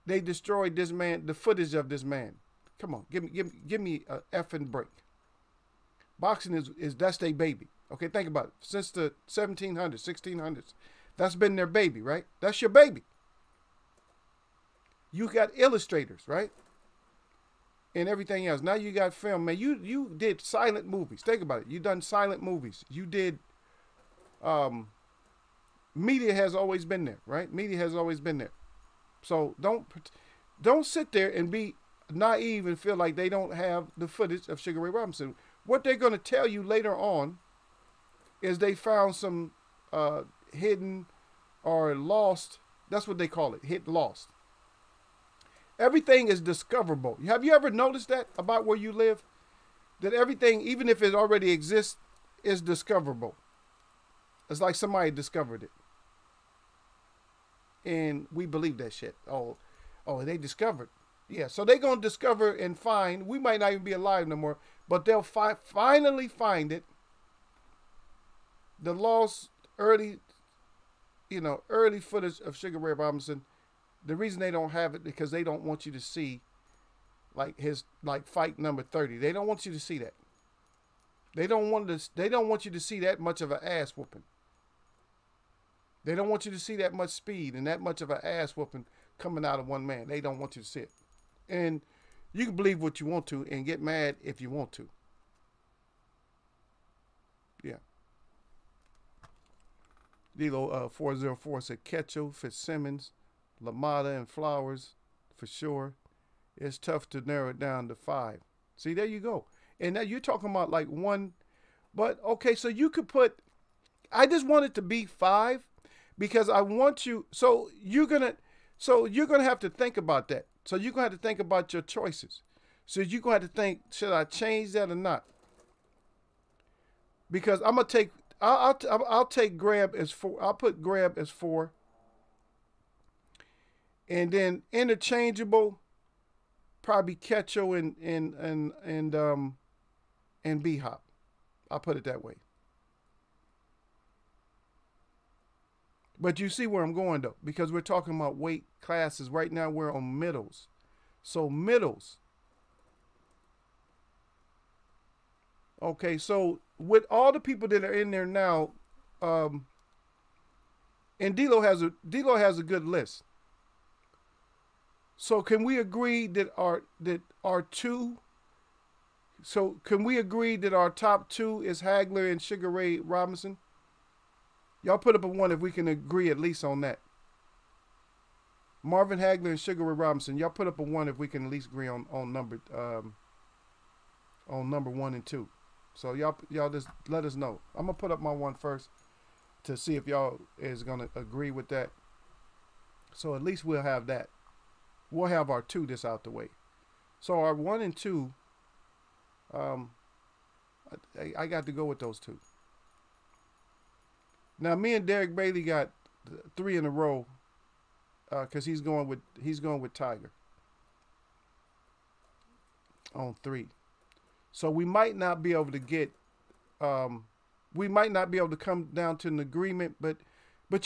they destroyed this man, the footage of this man. Come on, give me a effing break. Boxing is that's their baby. Okay, think about it. Since the 1700s, 1600s, that's been their baby, right? That's your baby. You got illustrators, right? And everything else. Now you got film, man. You did silent movies. Think about it. You done silent movies. You did. Media has always been there, right? Media has always been there. So don't sit there and be naive and feel like they don't have the footage of Sugar Ray Robinson. What they're going to tell you later on is they found some hidden or lost. That's what they call it. Hit lost. Everything is discoverable. Have you ever noticed that about where you live? That everything, even if it already exists, is discoverable. It's like somebody discovered it. And we believe that shit. Oh, they discovered. Yeah, so they're going to discover and find. We might not even be alive no more, but they'll finally find it. The lost early footage of Sugar Ray Robinson. The reason they don't have it because they don't want you to see his fight number 30. They don't want you to see that. They don't want you to see that much of an ass whooping. They don't want you to see that much speed and that much of an ass whooping coming out of one man. They don't want you to see it. And you can believe what you want to and get mad if you want to. Yeah. Dilo 404 said Ketchel, Fitzsimmons, LaMotta, and Flowers for sure. It's tough to narrow it down to 5. See, there you go. And now you're talking about like 1. But okay, so you could put, I just want it to be 5 because I want you, so you're gonna have to think about that. So you're gonna have to think about your choices. So you're gonna have to think, should I change that or not? Because I'm gonna take, I'll take Grab as 4. I'll put Grab as 4. And then interchangeable, probably Ketchel and B-Hop. I'll put it that way. But you see where I'm going though, because we're talking about weight classes. Right now we're on middles. So middles. Okay, so with all the people that are in there now, and D'Lo has a good list. So can we agree that our 2? So can we agree that our top 2 is Hagler and Sugar Ray Robinson? Y'all put up a 1 if we can agree at least on that. Marvin Hagler and Sugar Ray Robinson. Y'all put up a 1 if we can at least agree on number 1 and 2. So y'all just let us know. I'm gonna put up my 1 first to see if y'all is gonna agree with that. So at least we'll have that. We'll have our 2 this out the way. So our 1 and 2, I got to go with those 2. Now me and Derek Bailey got 3 in a row. because he's going with Tiger on 3. So we might not be able to get we might not be able to come down to an agreement, but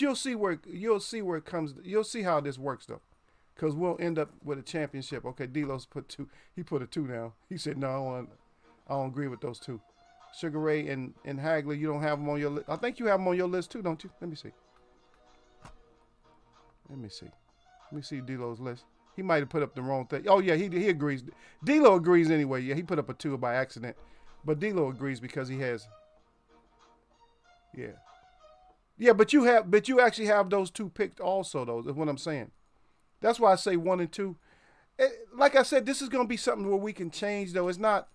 you'll see where it comes. You'll see how this works though, because we'll end up with a championship. Okay, Delos put 2. He put a 2 down. He said no, I don't agree with those 2. Sugar Ray and Hagler, you don't have them on your list. I think you have them on your list too, don't you? Let me see. Let me see Delo's list. He might have put up the wrong thing. Oh yeah, he agrees. Delo agrees anyway. Yeah, he put up a 2 by accident, but Delo agrees because he has. Yeah, but you actually have those 2 picked also though. Is what I'm saying. That's why I say 1 and 2. Like I said, this is gonna be something where we can change though. It's not.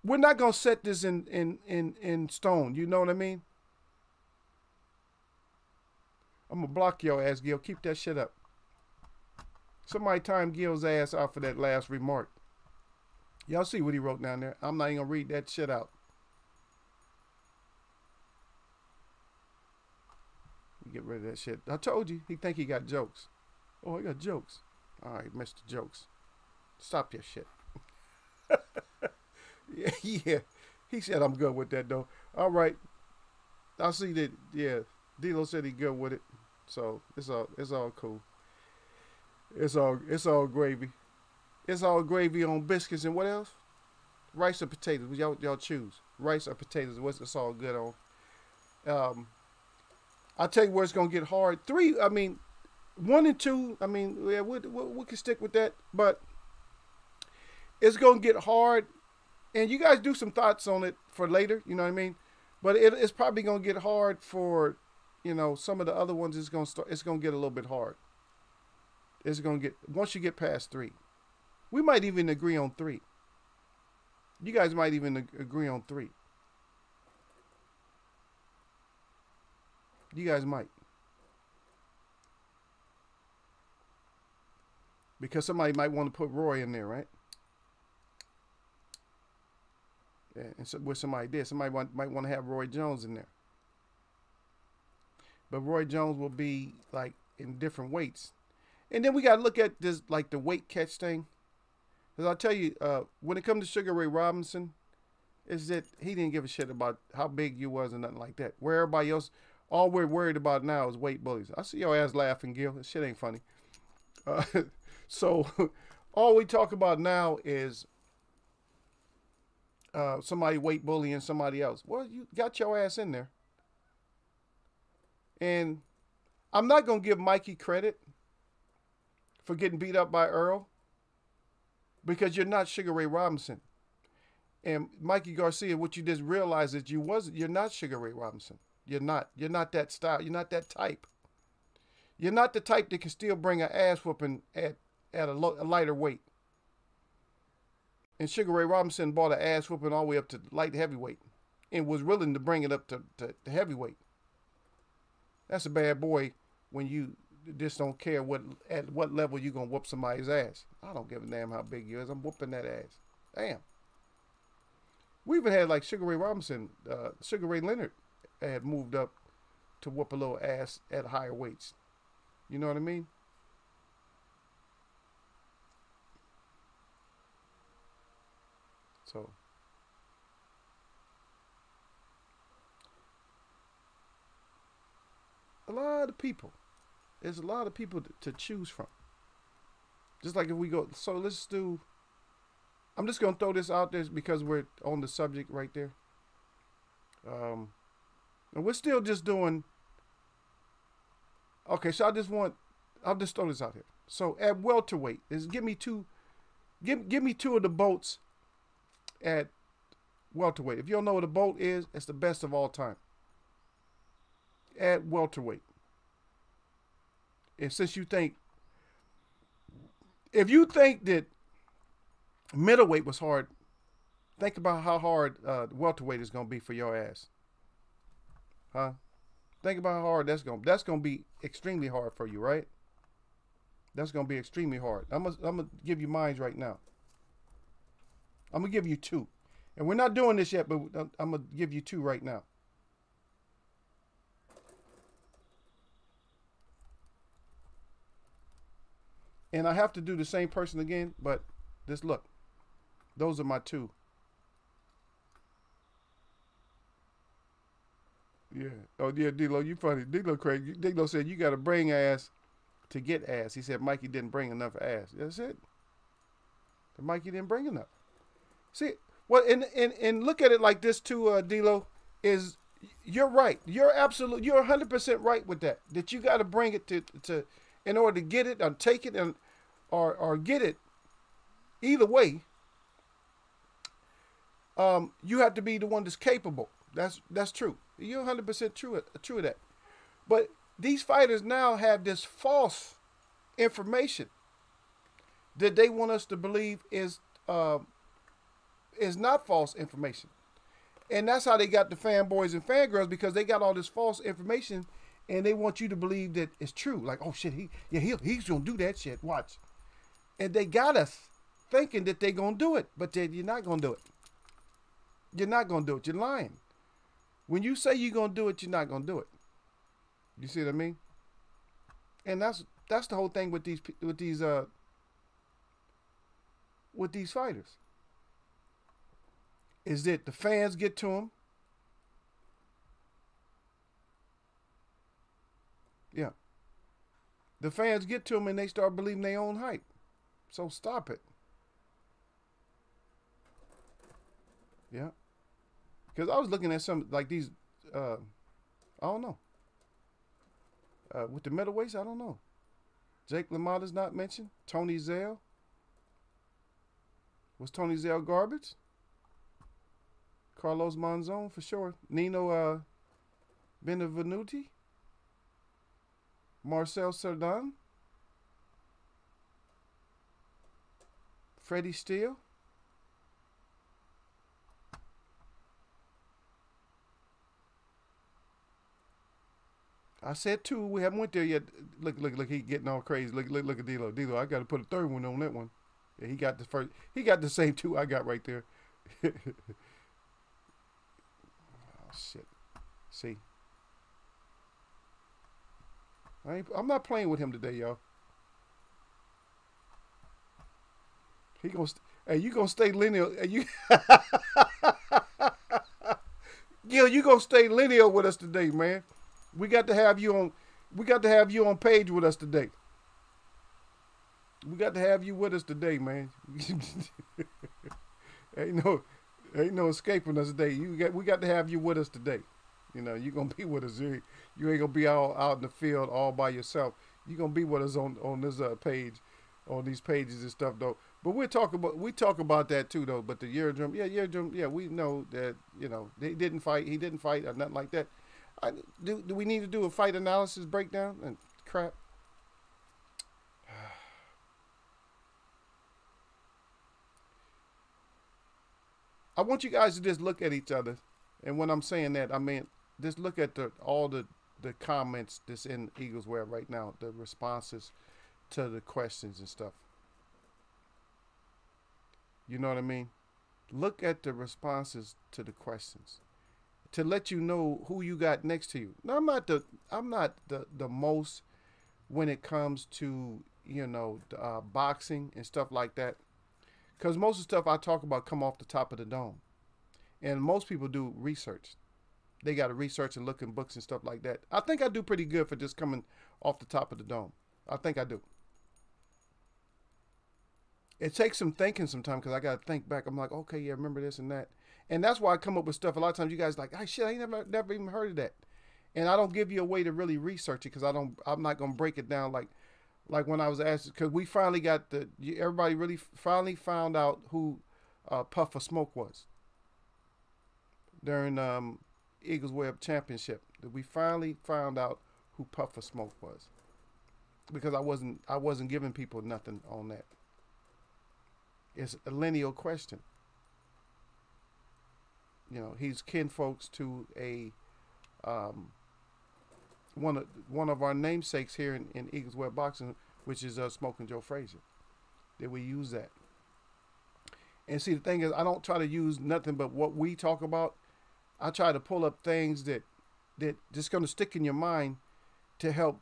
We're not gonna set this in stone. You know what I mean? I'm gonna block your ass, Gil. Keep that shit up. Somebody time Gil's ass out for that last remark. Y'all see what he wrote down there? I'm not even gonna read that shit out. Get rid of that shit. I told you, he think he got jokes. Oh, I got jokes. All right, Mr. Jokes. Stop your shit. Yeah. He said I'm good with that though. All right. I see that. Yeah, Dilo said he good with it. So it's all cool. It's all gravy. It's all gravy on biscuits and what else? Rice or potatoes. Y'all choose. Rice or potatoes. It's all good on. I'll tell you where it's gonna get hard. 3. I mean, 1 and 2. I mean, yeah, we can stick with that, but it's gonna get hard. And you guys do some thoughts on it for later. You know what I mean? But it's probably gonna get hard for, some of the other ones. It's gonna get a little bit hard. It's gonna get once you get past 3. We might even agree on 3. You guys might even agree on 3. You guys might. Because somebody might want to put Roy in there, right? Yeah, and so with somebody did. Somebody might want to have Roy Jones in there. But Roy Jones will be like in different weights. And then we got to look at this, like the weight catch thing. Because I'll tell you, when it comes to Sugar Ray Robinson, is that he didn't give a shit about how big you was and nothing like that. Where everybody else, all we're worried about now is weight bullies. I see your ass laughing, Gil. This shit ain't funny. So all we talk about now is somebody weight bullying somebody else. Well, you got your ass in there. And I'm not going to give Mikey credit for getting beat up by Earl because you're not Sugar Ray Robinson. And Mikey Garcia, what you just realized is you're not Sugar Ray Robinson. You're not that style. You're not that type. You're not the type that can still bring an ass whooping at a lighter weight. And Sugar Ray Robinson bought an ass whooping all the way up to light heavyweight and was willing to bring it up to heavyweight. That's a bad boy when you just don't care at what level you're going to whoop somebody's ass. I don't give a damn how big you is. I'm whooping that ass. Damn. We even had like Sugar Ray Robinson, Sugar Ray Leonard had moved up to whoop a little ass at higher weights. You know what I mean? So a lot of people. There's a lot of people to choose from. Just like if we go, so let's do, I'm just going to throw this out there because we're on the subject right there. And we're still just doing, okay, so I'll just throw this out here. So at welterweight, give me two of the bolts at welterweight. If you don't know what a bolt is, it's the best of all time. At welterweight. And since if you think that middleweight was hard, think about how hard welterweight is going to be for your ass. Huh? Think about how hard that's going to be extremely hard for you, right? That's going to be extremely hard. I'm going to give you mine right now. I'm going to give you 2. And we're not doing this yet, but I'm going to give you 2 right now. And I have to do the same person again, but just look. Those are my two. Yeah. Oh yeah, D-Lo, you funny. D-Lo crazy. D-Lo said you got to bring ass to get ass. He said Mikey didn't bring enough ass. That's it. Mikey didn't bring enough. See, well, and look at it like this too, D-Lo, is you're right. You're 100% right with that. That you got to bring it to in order to get it or take it and or get it. Either way, you have to be the one that's capable. That's true. You're 100% true of that. But these fighters now have this false information that they want us to believe is not false information. And that's how they got the fanboys and fangirls, because they got all this false information and they want you to believe that it's true. Like, oh shit, he's gonna do that shit. Watch. And they got us thinking that they're gonna do it, but you're not gonna do it. You're not gonna do it. You're lying. When you say you're gonna do it, you're not gonna do it. You see what I mean? And that's the whole thing with these fighters. Is that the fans get to them? Yeah. The fans get to them and they start believing their own hype. So stop it. Yeah. Because I was looking at some, like these, I don't know. With the middleweights, I don't know. Jake LaMotta's not mentioned. Tony Zell. Was Tony Zell garbage? Carlos Monzon for sure. Nino Benevenuti. Marcel Cerdan. Freddie Steele. I said two. We haven't went there yet. Look. He getting all crazy. Look at D-Lo. D-Lo, I got to put a third one on that one. Yeah, he got the first. He got the same two I got right there. Oh shit. See. I'm not playing with him today, y'all. He gonna. Hey, you gonna stay linear? You. Gil, you gonna stay linear with us today, man. We got to have you on. We got to have you on page with us today. We got to have you with us today, man. ain't no escaping us today. We got to have you with us today. You know, you're gonna be with us. You ain't gonna be all out in the field all by yourself. You're gonna be with us on this page, on these pages and stuff though. But we talk about that too though. But the Eardrum, yeah, we know that, you know, he didn't fight or nothing like that. Do we need to do a fight analysis breakdown and crap? I want you guys to just look at each other, and when I'm saying that, I mean just look at all the comments that's in Eagles Web right now, the responses to the questions and stuff. You know what I mean? Look at the responses to the questions to let you know who you got next to you. Now, I'm not the most when it comes to, you know, boxing and stuff like that, because most of the stuff I talk about come off the top of the dome, and most people do research. They got to research and look in books and stuff like that. I think I do pretty good for just coming off the top of the dome. I think I do. It takes some thinking sometimes, because I got to think back. I'm like, okay, yeah, remember this and that. And that's why I come up with stuff. A lot of times you guys are like, hey, shit, I ain't never even heard of that. And I don't give you a way to really research it, because I'm not going to break it down like when I was asked, because we finally got everybody really finally found out who Puff of Smoke was during Eagles Web Championship. That we finally found out who Puff of Smoke was, because I wasn't giving people nothing on that. It's a lineal question. You know, he's kinfolks to a one of our namesakes here in Eagles Web Boxing, which is Smoking Joe Frazier. That we use that. And see, the thing is, I don't try to use nothing but what we talk about. I try to pull up things that just going to stick in your mind to help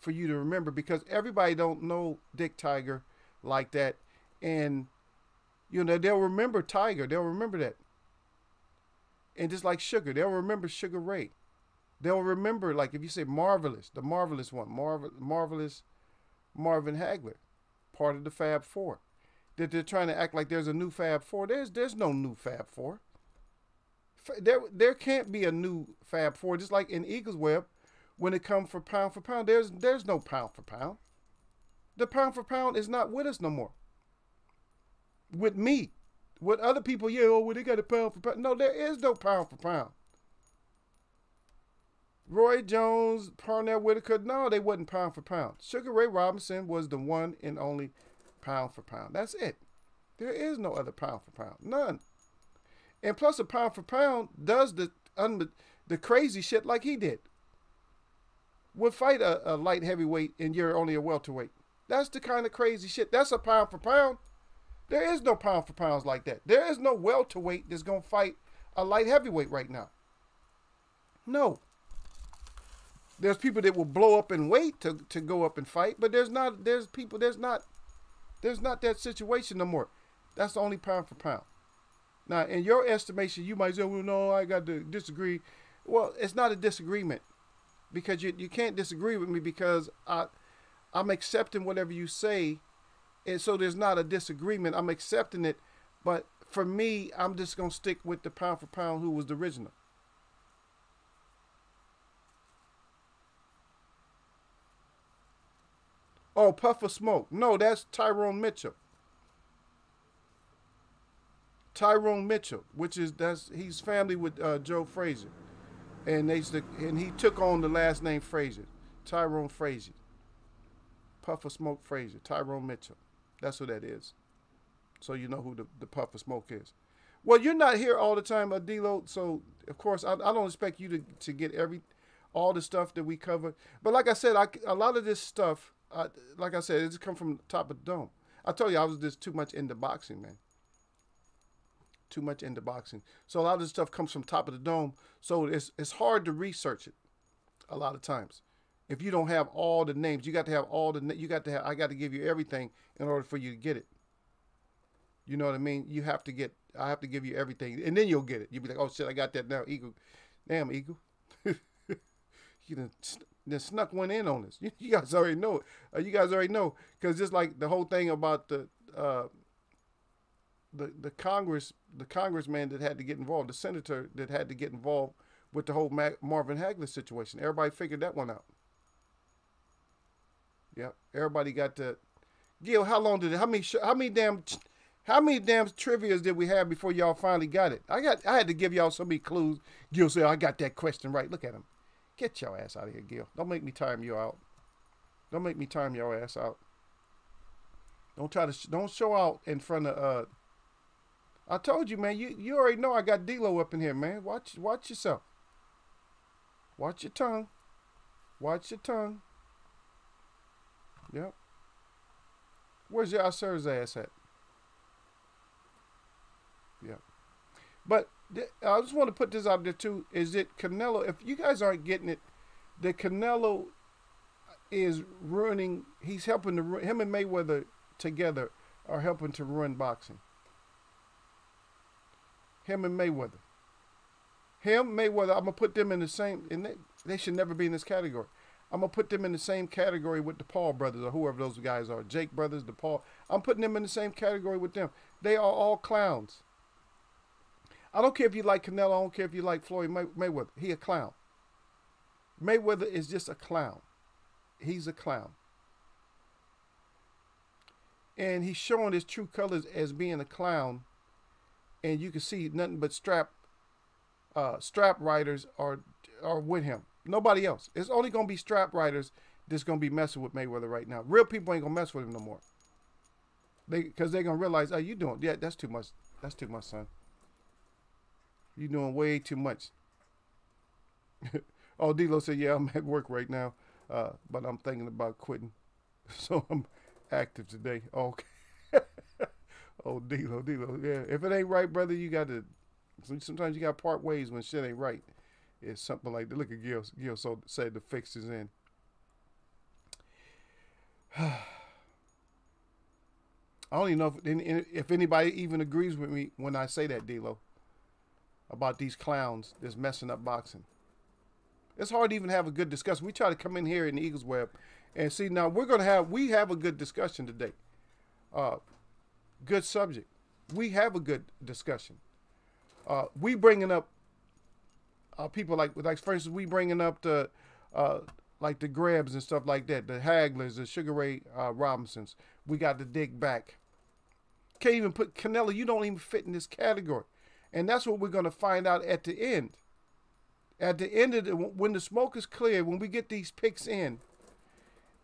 for you to remember, because everybody don't know Dick Tiger like that. And, you know, they'll remember Tiger. They'll remember that. And just like Sugar, they'll remember Sugar Ray. They'll remember, like, if you say Marvelous, the Marvelous one, Marvelous Marvin Hagler, part of the Fab Four. That they're trying to act like there's a new Fab Four. There's no new Fab Four. There can't be a new Fab Four. Just like in Eagles Web, when it comes for pound, there's no pound for pound. The pound for pound is not with us no more. With me. With other people, yeah, oh, well, they got a pound for pound. No, there is no pound for pound. Roy Jones, Parnell Whitaker, no, they wasn't pound for pound. Sugar Ray Robinson was the one and only pound for pound. That's it. There is no other pound for pound. None. And plus, a pound for pound does the crazy shit like he did. Would fight a light heavyweight and you're only a welterweight. That's the kind of crazy shit. That's a pound for pound. There is no pound for pounds like that. There is no welterweight that's going to fight a light heavyweight right now. No. There's people that will blow up in weight to go up and fight, but there's not that situation no more. That's the only pound for pound. Now, in your estimation, you might say, well, no, I got to disagree. Well, it's not a disagreement, because you can't disagree with me, because I'm accepting whatever you say, and so there's not a disagreement. I'm accepting it, but for me, I'm just going to stick with the pound for pound who was the original. Oh, Puff of Smoke. No, that's Tyrone Mitchell. Tyrone Mitchell, he's family with Joe Frazier, and he took on the last name Frazier, Tyrone Frazier. Puff of Smoke Frazier, Tyrone Mitchell. That's who that is. So you know who the Puff of Smoke is. Well, you're not here all the time, D-Lo, so of course I don't expect you to get all the stuff that we cover. But like I said, a lot of this stuff, like I said, it's come from the top of the dome. I told you I was just too much into boxing, man. Too much into boxing. So a lot of this stuff comes from top of the dome. So it's hard to research it a lot of times. If you don't have all the names, you got to have I got to give you everything in order for you to get it. You know what I mean? I have to give you everything, and then you'll get it. You'll be like, oh shit, I got that now, Eagle. Damn, Eagle. You then snuck one in on us. You guys already know it. You guys already know, because just like the whole thing about the congressman that had to get involved, the senator that had to get involved with the whole Marvin Hagler situation. Everybody figured that one out. Yeah, everybody got to. Gil, how long did it? How many damn trivias did we have before y'all finally got it? I had to give y'all so many clues. Gil said, I got that question right. Look at him. Get your ass out of here, Gil. Don't make me time you out. Don't make me time your ass out. Don't show out in front of I told you, man, you already know I got D-Lo up in here, man. Watch yourself. Watch your tongue. Watch your tongue. Yep. Where's your Sir's ass at? Yep. But I just want to put this out there too, is that Canelo, if you guys aren't getting it, that Canelo is ruining, he's helping to, him and Mayweather together are helping to ruin boxing. Him and Mayweather. Mayweather, I'm going to put them in the same, and they should never be in this category. I'm going to put them in the same category with the Paul brothers, or whoever those guys are. Jake brothers, the Paul. I'm putting them in the same category with them. They are all clowns. I don't care if you like Canelo. I don't care if you like Floyd Mayweather. He a clown. Mayweather is just a clown. He's a clown. And he's showing his true colors as being a clown. And you can see nothing but strap riders are with him. Nobody else. It's only going to be strap riders that's going to be messing with Mayweather right now. Real people ain't going to mess with him no more. Because they're going to realize, oh, you doing, yeah, that's too much. That's too much, son. You doing way too much. Oh, D-Lo said, yeah, I'm at work right now, but I'm thinking about quitting. So I'm active today. Okay. Oh, D-Lo, yeah. If it ain't right, brother, you got to, sometimes you got to part ways when shit ain't right. It's something like that. Look at Gil. Gil said the fix is in. I don't even know if anybody even agrees with me when I say that, D-Lo, about these clowns that's messing up boxing. It's hard to even have a good discussion. We try to come in here in the Eagles Web and see, now we have a good discussion today. Good subject. We have a good discussion. We bringing up people like for instance, we bringing up the like the Grebs and stuff like that, the Haglers, the Sugar Ray Robinsons. We got to dig back. Can't even put Canelo. You don't even fit in this category, and that's what we're going to find out at the end. At the end of when the smoke is clear, when we get these picks in,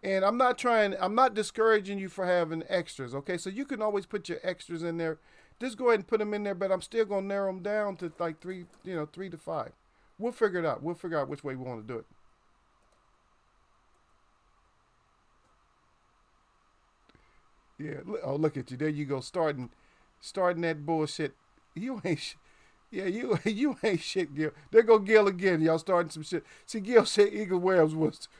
and I'm not discouraging you for having extras. Okay, so you can always put your extras in there. Just go ahead and put them in there, but I'm still going to narrow them down to like 3 to 5. We'll figure it out. We'll figure out which way we want to do it. Yeah. Oh, look at you. There you go. Starting that bullshit. You ain't. Yeah, you ain't shit, Gil. There go Gil again. Y'all starting some shit. See, Gil said Eagle Wells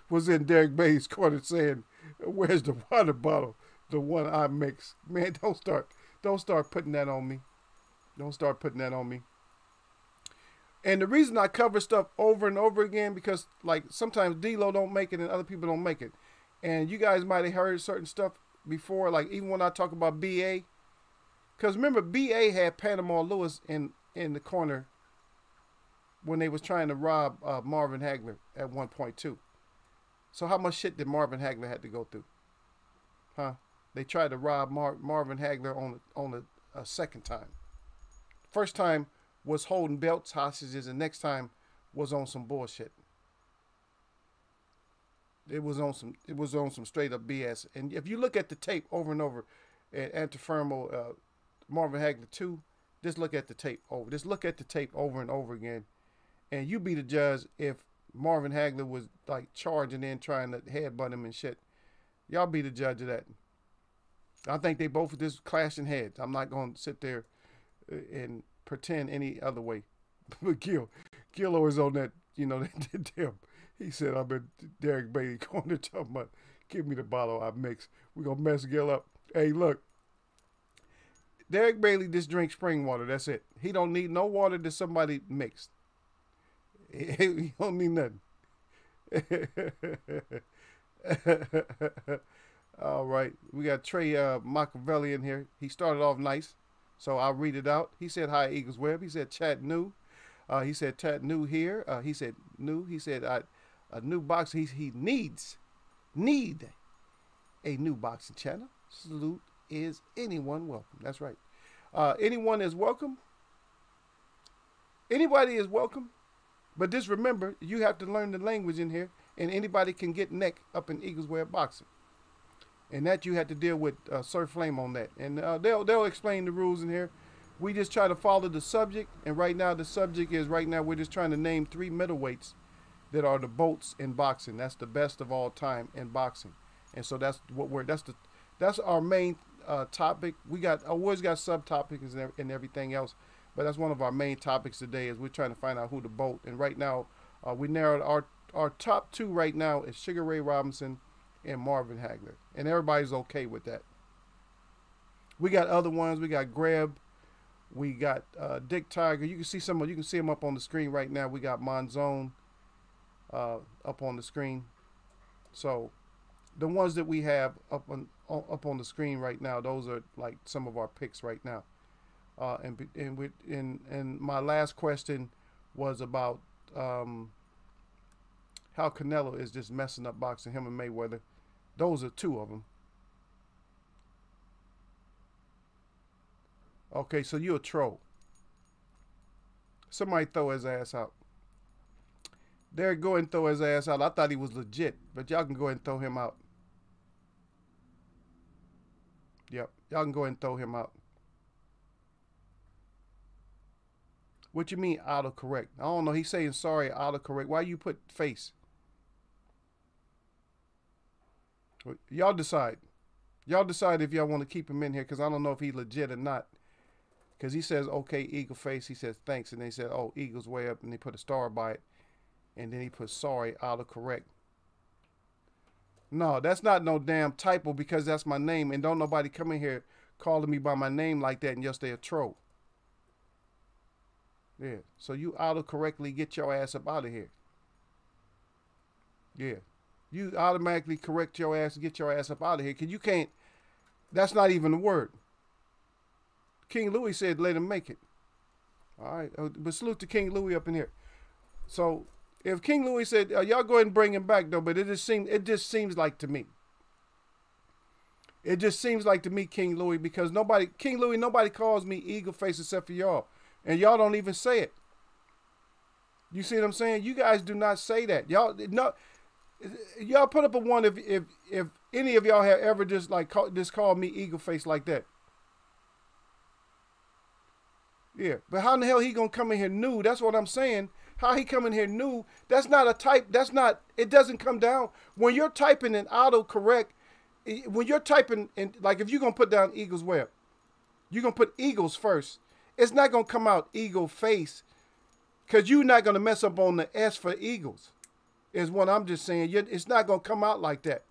was in Derek Bay's corner saying, "Where's the water bottle? The one I mix." Man, don't start putting that on me. Don't start putting that on me. And the reason I cover stuff over and over again, because like sometimes D-Lo don't make it and other people don't make it. And you guys might have heard certain stuff before, like even when I talk about BA. Because remember, BA had Panama Lewis in the corner when they was trying to rob Marvin Hagler at 1.2. So how much shit did Marvin Hagler had to go through? Huh? They tried to rob Marvin Hagler on a second time. First time was holding belts hostages, and next time was on some bullshit. It was on some straight up BS. And if you look at the tape over and over at Antifermo, Marvin Hagler 2, just look at the tape over. Just look at the tape over and over again, and you be the judge if Marvin Hagler was like charging in trying to headbutt him and shit. Y'all be the judge of that. I think they both just clashing heads. I'm not going to sit there and pretend any other way. But Gil always on that, damn. He said, I'm in Derek Bailey corner talking about, give me the bottle I mix. We're going to mess Gil up. Hey, look. Derek Bailey just drinks spring water. That's it. He don't need no water that somebody mixed. He don't need nothing. All right. We got Trey Machiavelli in here. He started off nice, so I'll read it out. He said, hi, Eagles Web. He said, chat new. He said, chat new here. He said, new. He said, a new boxer. He need a new boxing channel. Salute. Is anyone welcome? That's right. Anyone is welcome. Anybody is welcome. But just remember, you have to learn the language in here, and anybody can get neck up in Eagles Web boxing. And that you have to deal with Sir Flame on that. And they'll explain the rules in here. We just try to follow the subject, and right now the subject is we're just trying to name 3 middleweights that are the bolts in boxing. That's the best of all time in boxing. And so that's our main topic. We always got subtopics and everything else, but that's one of our main topics today. Is we're trying to find out who the bolt. And right now, we narrowed our top 2 right now is Sugar Ray Robinson and Marvin Hagler, and everybody's okay with that. We got other ones. We got Greb. We got Dick Tiger. You can see you can see them up on the screen right now. We got Monzone up on the screen. So the ones that we have up on the screen right now, those are like some of our picks right now. And my last question was about how Canelo is just messing up boxing, him and Mayweather. Those are 2 of them. Okay, so you're a troll. Somebody throw his ass out. Derek, go ahead and throw his ass out. I thought he was legit, but y'all can go ahead and throw him out. Yep, y'all can go ahead and throw him out. What you mean autocorrect? I don't know. He's saying sorry, autocorrect. Why you put face? Y'all decide. Y'all decide if y'all want to keep him in here, because I don't know if he's legit or not. Because he says, okay, Eagle face. He says, thanks. And they said, oh, Eagle's way up. And they put a star by it. And then he put sorry, autocorrect. No, that's not no damn typo because that's my name, and don't nobody come in here calling me by my name like that and just they a troll. Yeah. So you autocorrectly get your ass up out of here. Yeah. You automatically correct your ass and get your ass up out of here. Cause you can't, that's not even a word. King Louis said let him make it. All right. But salute to King Louis up in here. So if King Louis said, y'all go ahead and bring him back though, but it just seems like to me. It just seems like to me, King Louis, because King Louis, nobody calls me Eagle Face except for y'all. And y'all don't even say it. You see what I'm saying? You guys do not say that. Y'all put up a one if any of y'all have ever just called me Eagle Face like that. Yeah, but how in the hell he gonna come in here new? That's what I'm saying. How he come in here new? That's not a type. That's not. It doesn't come down when you're typing in autocorrect. When you're typing in, like if you're gonna put down Eagles Web, you're gonna put Eagles first. It's not gonna come out Eagle Face, cause you're not gonna mess up on the S for Eagles. Is what I'm just saying. It's not gonna come out like that.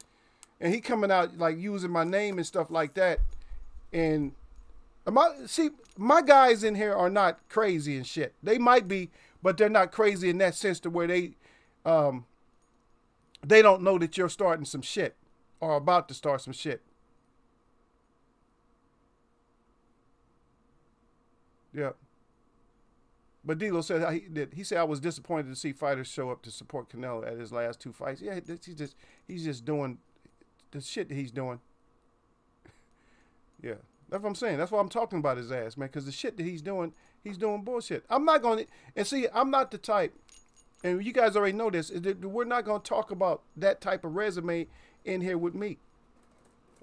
And he coming out like using my name and stuff like that. And my guys in here are not crazy and shit. They might be, but they're not crazy in that sense to where they don't know that you're starting some shit or about to start some shit. Yeah. But D'Lo said he said I was disappointed to see fighters show up to support Canelo at his last two fights. Yeah, he's just doing the shit that he's doing. Yeah. That's what I'm saying. That's why I'm talking about his ass, man, because the shit that he's doing bullshit. I'm not going to, and see, I'm not the type, and you guys already know this, we're not going to talk about that type of resume in here with me.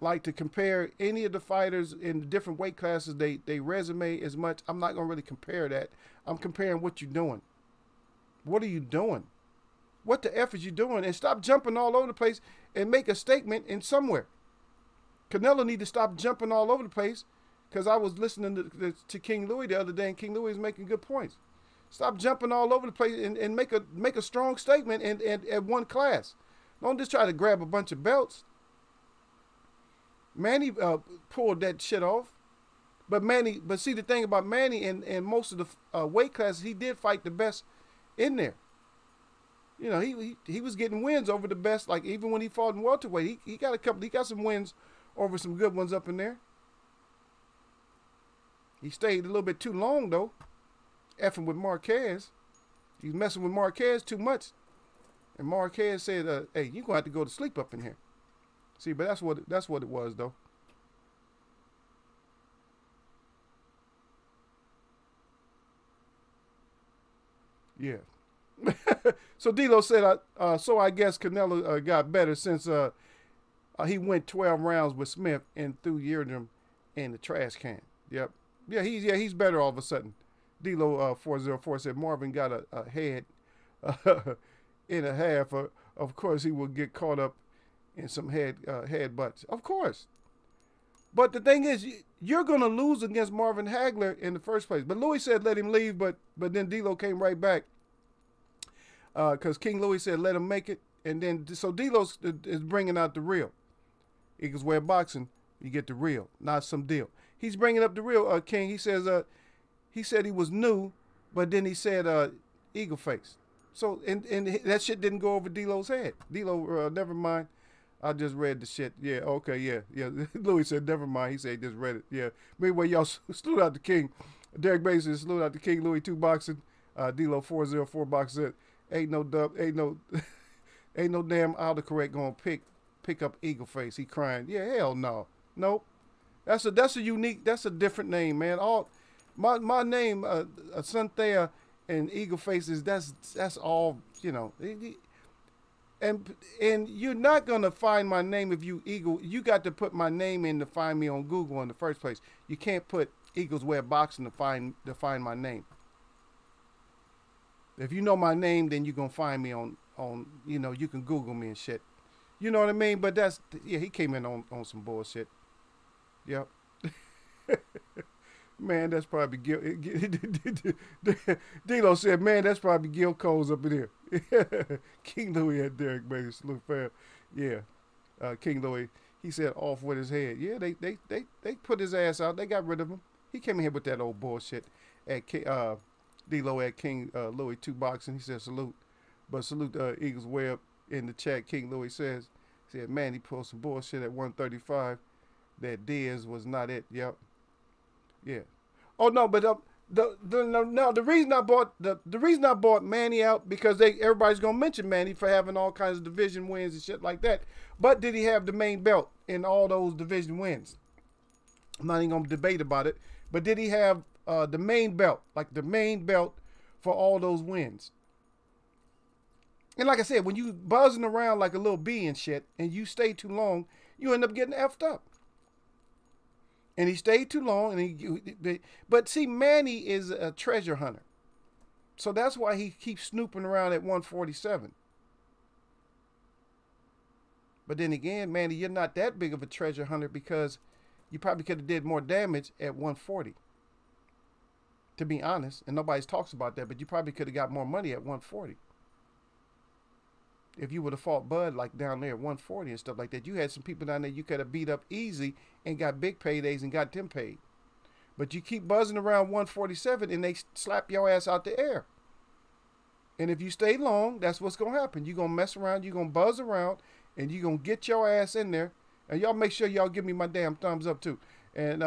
Like to compare any of the fighters in the different weight classes, they resume as much. I'm not going to really compare that. I'm comparing what you're doing. What are you doing? What the F is you doing? And stop jumping all over the place and make a statement in somewhere. Canelo need to stop jumping all over the place, because I was listening to King Louis the other day, and King Louis is making good points. Stop jumping all over the place and make a strong statement at one class. Don't just try to grab a bunch of belts. Manny pulled that shit off, but see the thing about Manny and most of the weight classes, he did fight the best in there. You know, he was getting wins over the best. Like even when he fought in welterweight, he got some wins over some good ones up in there. He stayed a little bit too long though, effing with Marquez. He's messing with Marquez too much, and Marquez said, "Hey, you gonna have to go to sleep up in here." See, but that's what it was though. Yeah. So D'Lo said, so I guess Canelo got better since he went 12 rounds with Smith and threw Yeardrum in the trash can. Yep. Yeah, he's better all of a sudden. D'Lo 404 said Marvin got a head in a half. Of course, he will get caught up in some head butts. Of course. But the thing is, you're going to lose against Marvin Hagler in the first place. But Louis said let him leave, but then D'Lo came right back. Because King Louis said let him make it. And then, so D'Lo is bringing out the real. Eagles Web Boxing, you get the real, not some deal. He's bringing up the real, King. He says, he said he was new, but then he said Eagle Face. So, and that shit didn't go over D'Lo's head. D'Lo, never mind. I just read the shit. Yeah, okay, yeah. Louis said, never mind. He said he just read it. Yeah. Meanwhile, y'all salute out the King. Derek Basin, salute out the King. Louis 2 Boxing. D'Lo 404 Boxing. Ain't no damn autocorrect gonna pick up Eagle Face. He crying. Yeah, hell no. Nope. That's a unique, that's a different name, man. All my name, Sunthea and Eagle Faces, that's all, you know. And you're not gonna find my name if you Eagle. You got to put my name in to find me on Google in the first place. You can't put Eagles Web Boxing to find my name. If you know my name, then you're gonna find me on you know, you can Google me and shit. You know what I mean? But yeah, he came in on some bullshit. Yep. Man, that's probably Gil. D'Lo said, man, that's probably Gil Coles up in here. King Louis had Derek Bates. Look fair. Yeah. King Louis, he said off with his head. Yeah, they put his ass out. They got rid of him. He came in here with that old bullshit at D-Lo at King Louis 2 Boxing. He said salute. But salute Eagles Web in the chat. King Louis said, man, he pulled some bullshit at 135. That Diaz was not it. Yep. Yeah. Oh no, but the reason I bought Manny out because everybody's gonna mention Manny for having all kinds of division wins and shit like that. But did he have the main belt in all those division wins? I'm not even gonna debate about it. But did he have the main belt, like the main belt for all those wins? And like I said, when you buzzing around like a little bee and shit, and you stay too long, you end up getting effed up. And he stayed too long, but see, Manny is a treasure hunter, so that's why he keeps snooping around at 147. But then again, Manny, you're not that big of a treasure hunter because you probably could have did more damage at 140. To be honest, and nobody talks about that, but you probably could have got more money at 140. If you would have fought Bud like down there at 140 and stuff like that, you had some people down there you could have beat up easy and got big paydays and got them paid. But you keep buzzing around 147 and they slap your ass out the air. And if you stay long, that's what's going to happen. You're going to mess around, you're going to buzz around, and you're going to get your ass in there. And y'all make sure y'all give me my damn thumbs up too. And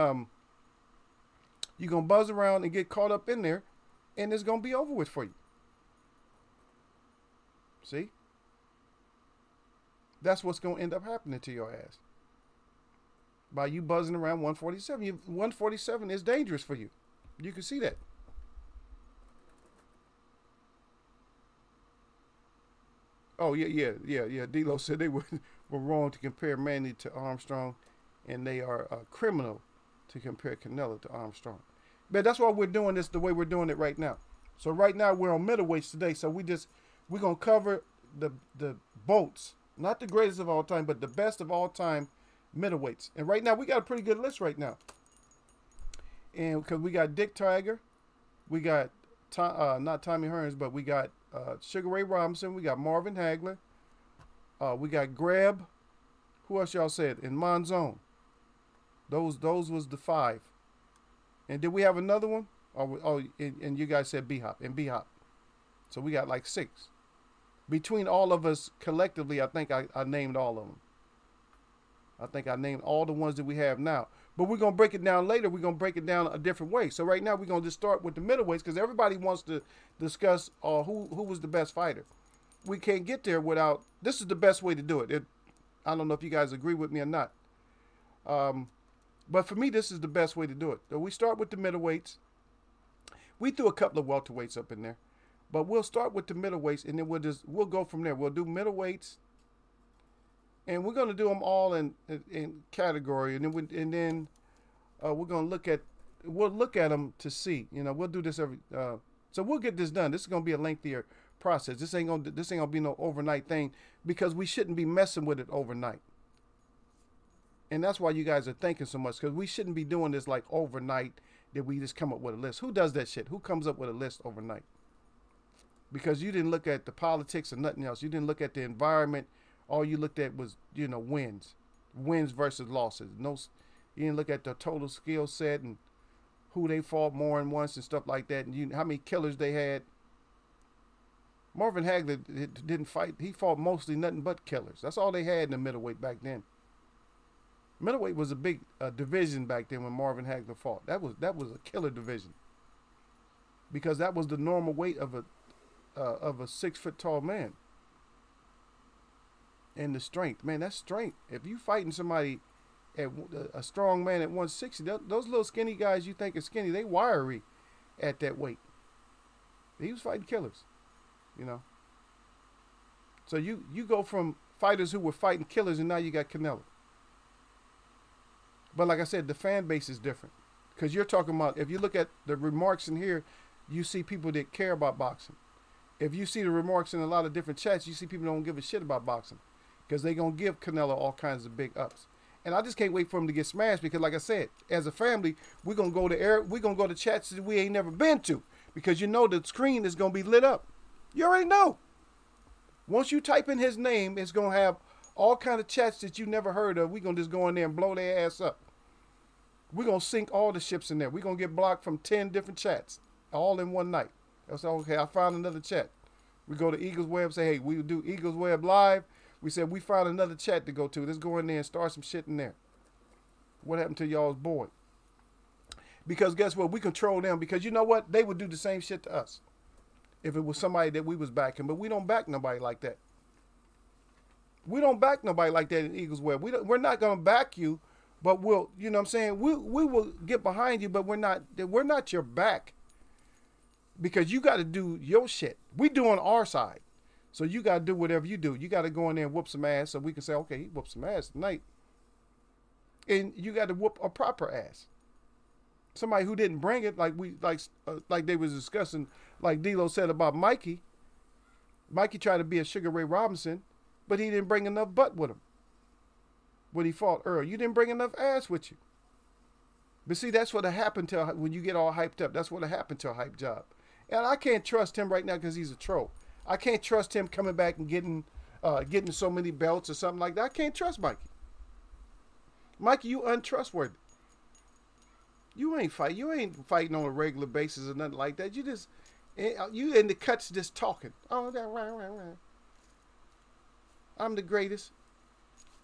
you're going to buzz around and get caught up in there, and it's going to be over with for you. See? That's what's going to end up happening to your ass. By you buzzing around 147. 147 is dangerous for you. You can see that. Oh, yeah. D-Lo said they were wrong to compare Manny to Armstrong, and they are criminal to compare Canelo to Armstrong. But that's why we're doing this the way we're doing it right now. So right now we're on middleweights today. So we're going to cover the bolts. Not the greatest of all time, but the best of all time middleweights. And right now, we got a pretty good list right now. And because we got Dick Tiger, we got, not Tommy Hearns, but we got Sugar Ray Robinson, we got Marvin Hagler, we got Greb, who else y'all said? And Monzon. Those was the 5. And did we have another one? And you guys said B-Hop, and B-Hop. So we got like 6. Between all of us collectively, I think I named all of them. I think I named all the ones that we have now. But we're going to break it down later. We're going to break it down a different way. So right now, we're going to just start with the middleweights because everybody wants to discuss who was the best fighter. We can't get there without... This is the best way to do it. I don't know if you guys agree with me or not. But for me, this is the best way to do it. So we start with the middleweights. We threw a couple of welterweights up in there. But we'll start with the middleweights, and then we'll go from there. We'll do middleweights, and we're going to do them all in category, and then we're going to look at them to see. You know, we'll do this every. So we'll get this done. This is going to be a lengthier process. This ain't gonna be no overnight thing because we shouldn't be messing with it overnight. And that's why you guys are thinking so much because we shouldn't be doing this like overnight. That we just come up with a list. Who does that shit? Who comes up with a list overnight? Because you didn't look at the politics or nothing else. You didn't look at the environment. All you looked at was, wins versus losses. You didn't look at the total skill set and who they fought more than once and stuff like that. And how many killers they had. Marvin Hagler didn't fight. He fought mostly nothing but killers. That's all they had in the middleweight back then. Middleweight was a big division back then when Marvin Hagler fought. That was a killer division. Because that was the normal weight of a 6-foot tall man. And the strength, man, that's strength. If you fighting somebody at a strong man at 160, those little skinny guys you think are skinny, they wiry at that weight. He was fighting killers, So you go from fighters who were fighting killers, and now you got Canelo. But like I said, the fan base is different. Because you're talking about, if you look at the remarks in here, you see people that care about boxing. If you see the remarks in a lot of different chats, you see people don't give a shit about boxing. Because they're going to give Canelo all kinds of big ups. And I just can't wait for him to get smashed because, like I said, as a family, we're going to go to chats that we ain't never been to. Because the screen is going to be lit up. You already know. Once you type in his name, it's going to have All kind of chats that you never heard of. We're going to just go in there and blow their ass up. We're going to sink all the ships in there. We're going to get blocked from 10 different chats all in one night. I said, okay, I found another chat. We go to Eagles Web, say, hey, we do Eagles Web Live. We said, we found another chat to go to. Let's go in there and start some shit in there. What happened to y'all's board? Because guess what? We control them. Because you know what? They would do the same shit to us if it was somebody that we was backing. But we don't back nobody like that. We don't back nobody like that in Eagles Web. We're not going to back you, but we'll, you know what I'm saying? We will get behind you, but we're not your back. Because you got to do your shit. We do on our side. So you got to do whatever you do. You got to go in there and whoop some ass so we can say, okay, he whooped some ass tonight. And you got to whoop a proper ass. Somebody who didn't bring it, like they was discussing, like D-Lo said about Mikey. Mikey tried to be a Sugar Ray Robinson, but he didn't bring enough butt with him when he fought Earl. You didn't bring enough ass with you. But see, that's what happened to when you get all hyped up. That's what happened to a hype job. And I can't trust him right now because he's a troll. I can't trust him coming back and getting so many belts or something like that. I can't trust Mikey. Mikey, you untrustworthy. You ain't fighting on a regular basis or nothing like that. You in the cuts just talking. Oh, that right. I'm the greatest.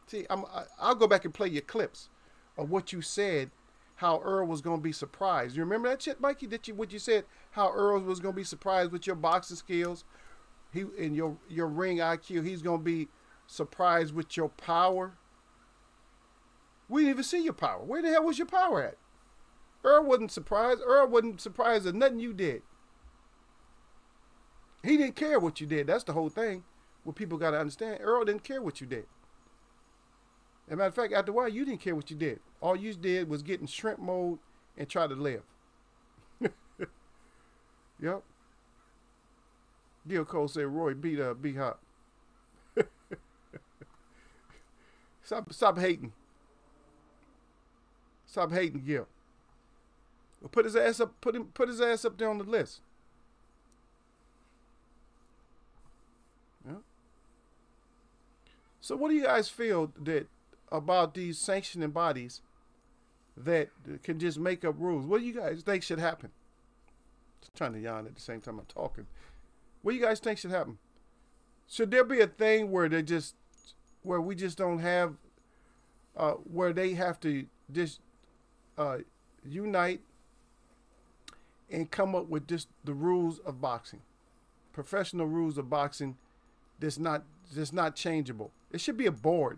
See, I'll go back and play your clips of what you said. How Earl was gonna be surprised. You remember that shit, Mikey? What you said? How Earl was gonna be surprised with your boxing skills, and your ring IQ. He's gonna be surprised with your power. We didn't even see your power. Where the hell was your power at? Earl wasn't surprised. Earl wasn't surprised at nothing you did. He didn't care what you did. That's the whole thing. What people got to understand. Earl didn't care what you did. As a matter of fact, after a while, you didn't care what you did. All you did was get in shrimp mode and try to live. Yep. Gil Cole said Roy beat B-Hop. Stop hating. Stop hating Gil. Well, put his ass up. Put his ass up there on the list. Yeah. So, what do you guys feel about these sanctioning bodies that can just make up rules? What do you guys think should happen? Just trying to yawn at the same time I'm talking. What do you guys think should happen? Should there be a thing where we just don't have, where they have to just unite and come up with just the rules of boxing, professional rules of boxing that's not changeable? It should be a board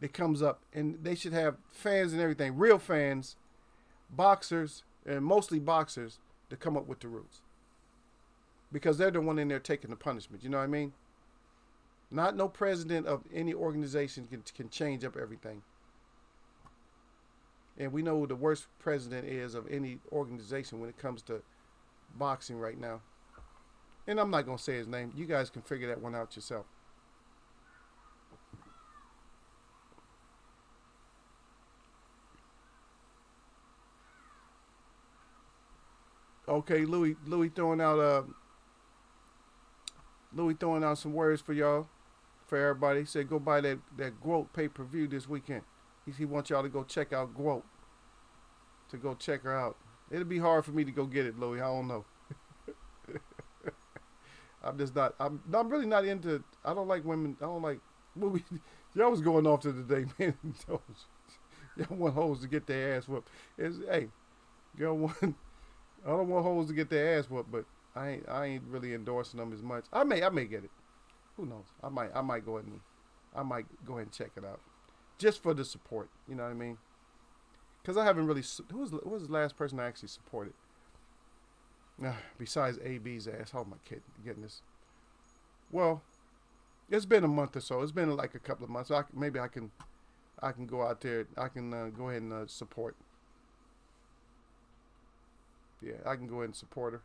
that comes up, and they should have fans and everything, real fans, boxers, and mostly boxers, to come up with the rules. Because they're the one in there taking the punishment, you know what I mean? Not no president of any organization can change up everything. And we know who the worst president is of any organization when it comes to boxing right now. And I'm not going to say his name. You guys can figure that one out yourself. Okay, Louis throwing out some words for y'all, for everybody. He said go buy that GWOAT pay-per-view this weekend. He wants y'all to go check out GWOAT. To go check her out. It'll be hard for me to go get it, Louis. I don't know. I'm really not into, I don't like women. I don't like movies. Y'all was going off to today, man. Y'all want hoes to get their ass whooped. Hey, y'all I don't want hoes to get their ass whooped, but I ain't really endorsing them as much. I may get it. Who knows? I might go ahead and check it out, just for the support. You know what I mean? Because I haven't really. Who was the last person I actually supported? Besides AB's ass. How am I getting this? Well, it's been a month or so. It's been like a couple of months. Maybe I can go out there. I can go ahead and support. Yeah, I can go ahead and support her.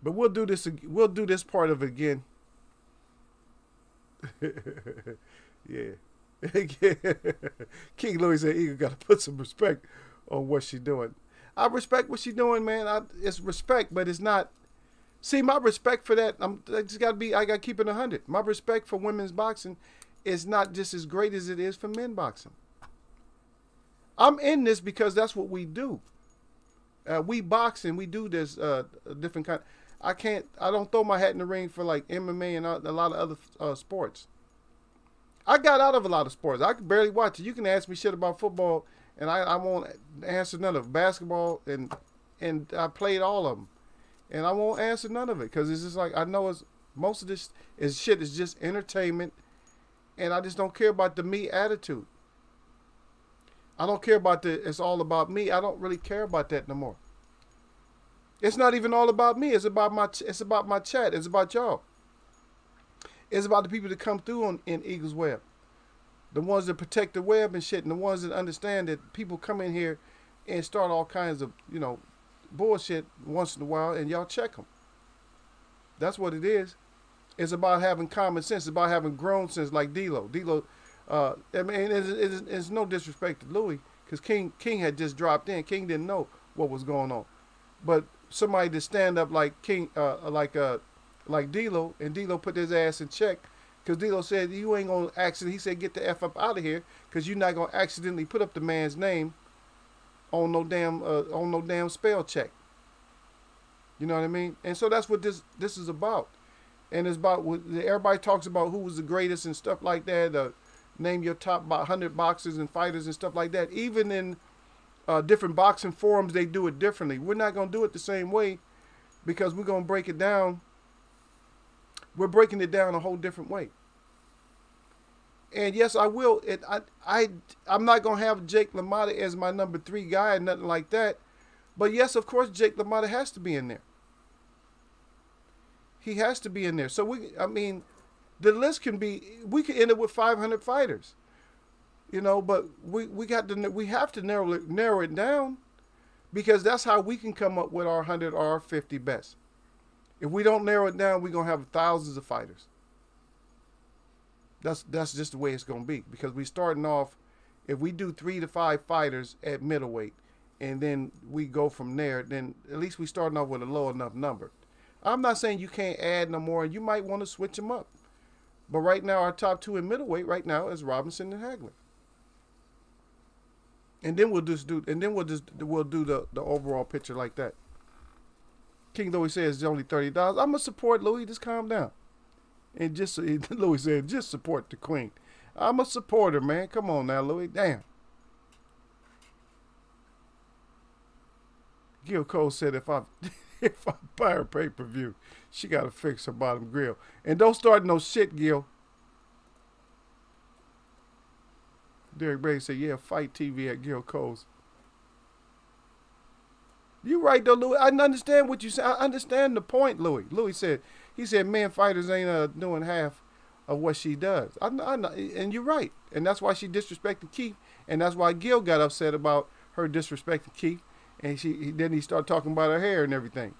But we'll do this. We'll do this part of it again. Yeah. King Louis said, "Eagle got to put some respect on what she's doing." I respect what she's doing, man. It's respect, but it's not. See, my respect for that, I just gotta be, I gotta keep it 100. My respect for women's boxing is not just as great as it is for men boxing. I'm in this because that's what we do. We box and we do this different kind. I don't throw my hat in the ring for like MMA and a lot of other sports. I got out of a lot of sports. I could barely watch it. You can ask me shit about football and I won't answer none of it. Basketball and I played all of them. And I won't answer none of it because it's just like, I know most of this shit is just entertainment, and I just don't care about the me attitude. I don't care about it's all about me. I don't really care about that no more. It's not even all about me. It's about my chat. It's about y'all. It's about the people that come through in Eagle's Web. The ones that protect the web and shit, and the ones that understand that people come in here and start all kinds of, bullshit once in a while, and y'all check them. That's what it is. It's about having common sense. It's about having grown sense, like D-Lo. I mean, it's no disrespect to Louis, because King had just dropped in. King didn't know what was going on, but somebody to stand up like King, like D-Lo, and D-Lo put his ass in check, because D-Lo said, you ain't gonna accidentally. He said, get the F up out of here, because you're not gonna accidentally put up the man's name on no damn spell check. You know what I mean? And so that's what this is about. And it's about, everybody talks about who was the greatest and stuff like that. Name your top 100 boxers and fighters and stuff like that. Even in different boxing forums, they do it differently. We're not going to do it the same way, because we're going to break it down. We're breaking it down a whole different way. And yes, I will. I'm not going to have Jake LaMotta as my number 3 guy or nothing like that. But yes, of course, Jake LaMotta has to be in there. He has to be in there. So the list we could end up with 500 fighters. But we have to narrow it down, because that's how we can come up with our 100 or our 50 best. If we don't narrow it down, we're going to have thousands of fighters. That's just the way it's going to be, because we starting off, if we do 3 to 5 fighters at middleweight, and then we go from there, then at least we starting off with a low enough number. I'm not saying you can't add no more, and you might want to switch them up. But right now, our top 2 in middleweight right now is Robinson and Hagler. And then we'll do the overall picture like that. King Louis says it's only $30. I'm gonna support Louis. Just calm down. And Louis said, just support the queen. I'm a supporter, man. Come on now, Louis. Damn. Gil Cole said if I buy her pay-per-view, she got to fix her bottom grill. And don't start no shit, Gil. Derek Brady said, yeah, fight TV at Gil Cole's. You right, though, Louis. I understand what you said. I understand the point, Louis. He said, men fighters ain't doing half of what she does. I know, and you're right. And that's why she disrespected Keith. And that's why Gil got upset about her disrespecting Keith. And then he started talking about her hair and everything.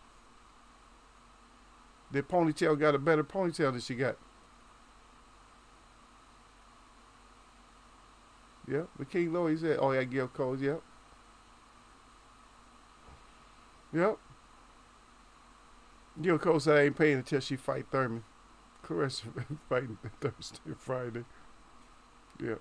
The ponytail got a better ponytail than she got. Yep. But King Louis said, oh, yeah, Gil Coles, yep. Yep. Gil Cole said I ain't paying until she fight Thurman. Clarissa fighting Thursday, Friday. Yeah.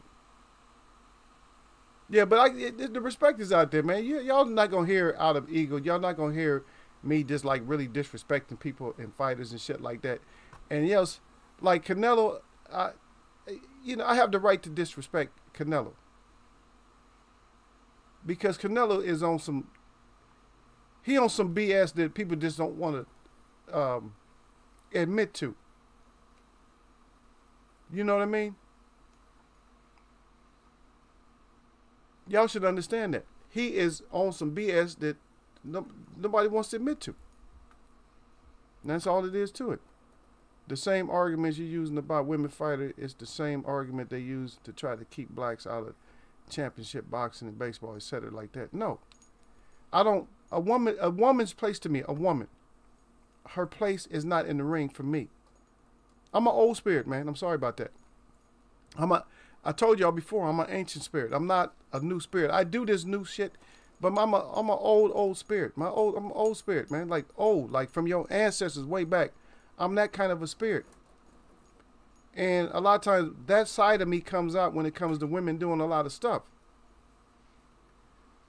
Yeah, but the respect is out there, man. Y'all not going to hear out of ego. Y'all not going to hear me just like really disrespecting people and fighters and shit like that. And yes, like Canelo, I have the right to disrespect Canelo. Because Canelo is on some BS that people just don't want to admit to. You know what I mean? Y'all should understand that. He is on some BS that nobody wants to admit to. And that's all it is to it. The same arguments you're using about women fighters is the same argument they use to try to keep blacks out of championship boxing and baseball, etc. like that. No. A woman's place to me, a woman, her place is not in the ring for me. I'm an old spirit, man. I'm sorry about that. I told y'all before, I'm an ancient spirit. I'm not a new spirit. I do this new shit But I'm a old spirit. I'm an old spirit, man. Like old, like from your ancestors way back. I'm that kind of a spirit. And a lot of times that side of me comes out when it comes to women doing a lot of stuff.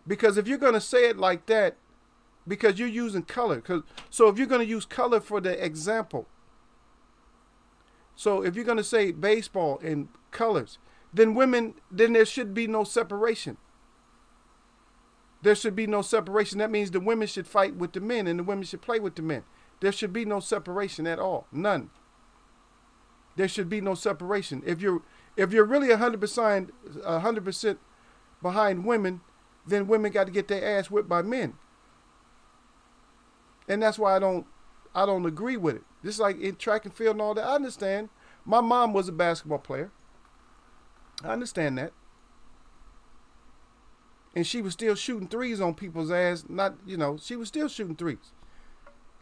Because if you're going to say it like that, because you're using color. So if you're going to use color for the example. So if you're going to say baseball in colors, then there should be no separation. There should be no separation. That means the women should fight with the men and the women should play with the men. There should be no separation at all. None. There should be no separation. If you're really 100% behind women, then women got to get their ass whipped by men. And that's why I don't agree with it. Just like in track and field and all that. I understand. My mom was a basketball player. I understand that. And she was still shooting threes on people's ass. She was still shooting threes.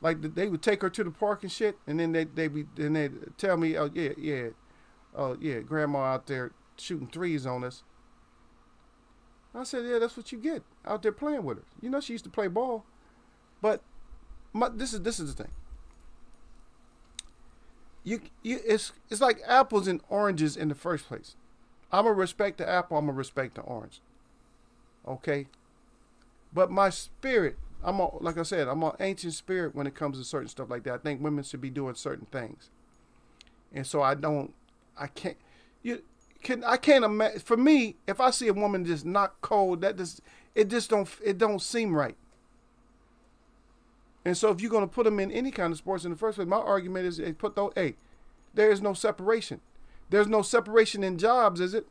Like they would take her to the park and shit, and then they'd tell me, oh yeah, grandma out there shooting threes on us. I said, yeah, that's what you get out there playing with her. She used to play ball, but this is the thing. It's like apples and oranges in the first place. I'm gonna respect the apple. I'm gonna respect the orange. Okay, but my spirit, like I said, I'm an ancient spirit when it comes to certain stuff like that. I think women should be doing certain things, and so I can't imagine. For me, if I see a woman just not cold, it don't seem right. And so if you're going to put them in any kind of sports in the first place, my argument is there is no separation. There's no separation in jobs, is it?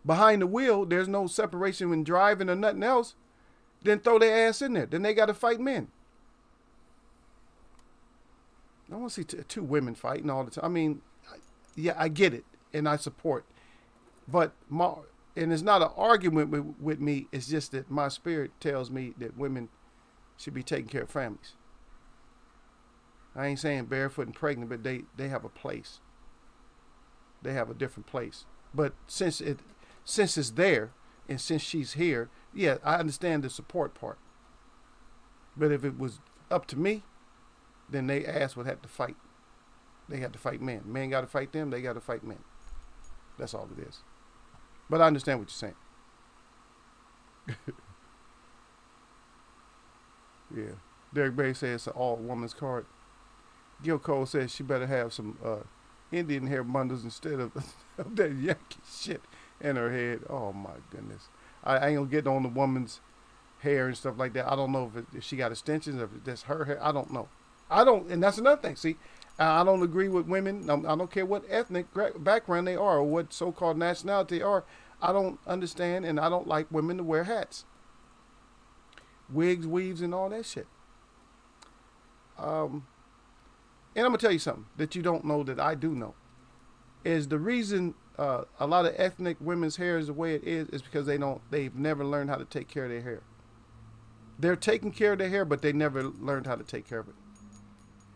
Behind the wheel, there's no separation when driving or nothing else. Then throw their ass in there. Then they got to fight men. I don't want to see two women fighting all the time. I mean, yeah, I get it, and I support. But it's not an argument with me. It's just that my spirit tells me that women should be taking care of families. I ain't saying barefoot and pregnant, but they have a place. They have a different place. But since it's there, and since she's here, yeah, I understand the support part. But if it was up to me, then they ass would have to fight. They have to fight men. Men got to fight them. They got to fight men. That's all it is. But I understand what you're saying. Yeah. Derek Bay says it's an all-woman's card. Gil Cole says she better have some Indian hair bundles instead of that Yankee shit in her head. Oh, my goodness. I ain't going to get on the woman's hair and stuff like that. I don't know if she got extensions, if that's her hair. I don't know. And that's another thing. See, I don't agree with women. I don't care what ethnic background they are or what so-called nationality they are. I don't understand, and I don't like women to wear hats. Wigs, weaves, and all that shit. And I'm going to tell you something that you don't know that I do know. Is the reason a lot of ethnic women's hair is the way it is because they've never learned how to take care of their hair. They're taking care of their hair, but they never learned how to take care of it.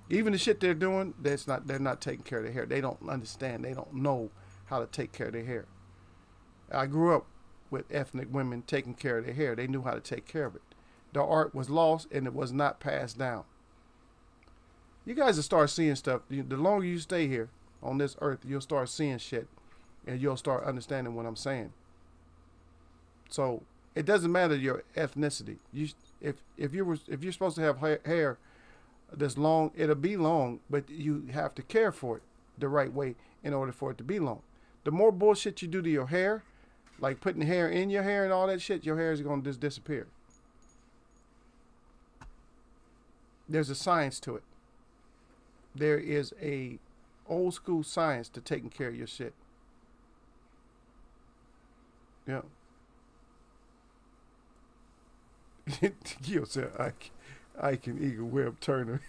Even the shit they're doing, they're not taking care of their hair. They don't understand. They don't know how to take care of their hair. I grew up with ethnic women taking care of their hair. They knew how to take care of it. The art was lost and it was not passed down. You guys will start seeing stuff. The longer you stay here on this earth, you'll start seeing shit and you'll start understanding what I'm saying. So it doesn't matter your ethnicity. If you're supposed to have hair that's long, it'll be long, but you have to care for it the right way in order for it to be long. The more bullshit you do to your hair, like putting hair in your hair and all that shit, your hair is going to just disappear. There's a science to it. There is a old school science to taking care of your shit. Yeah. Gil said, I can Eagle Webb Turner.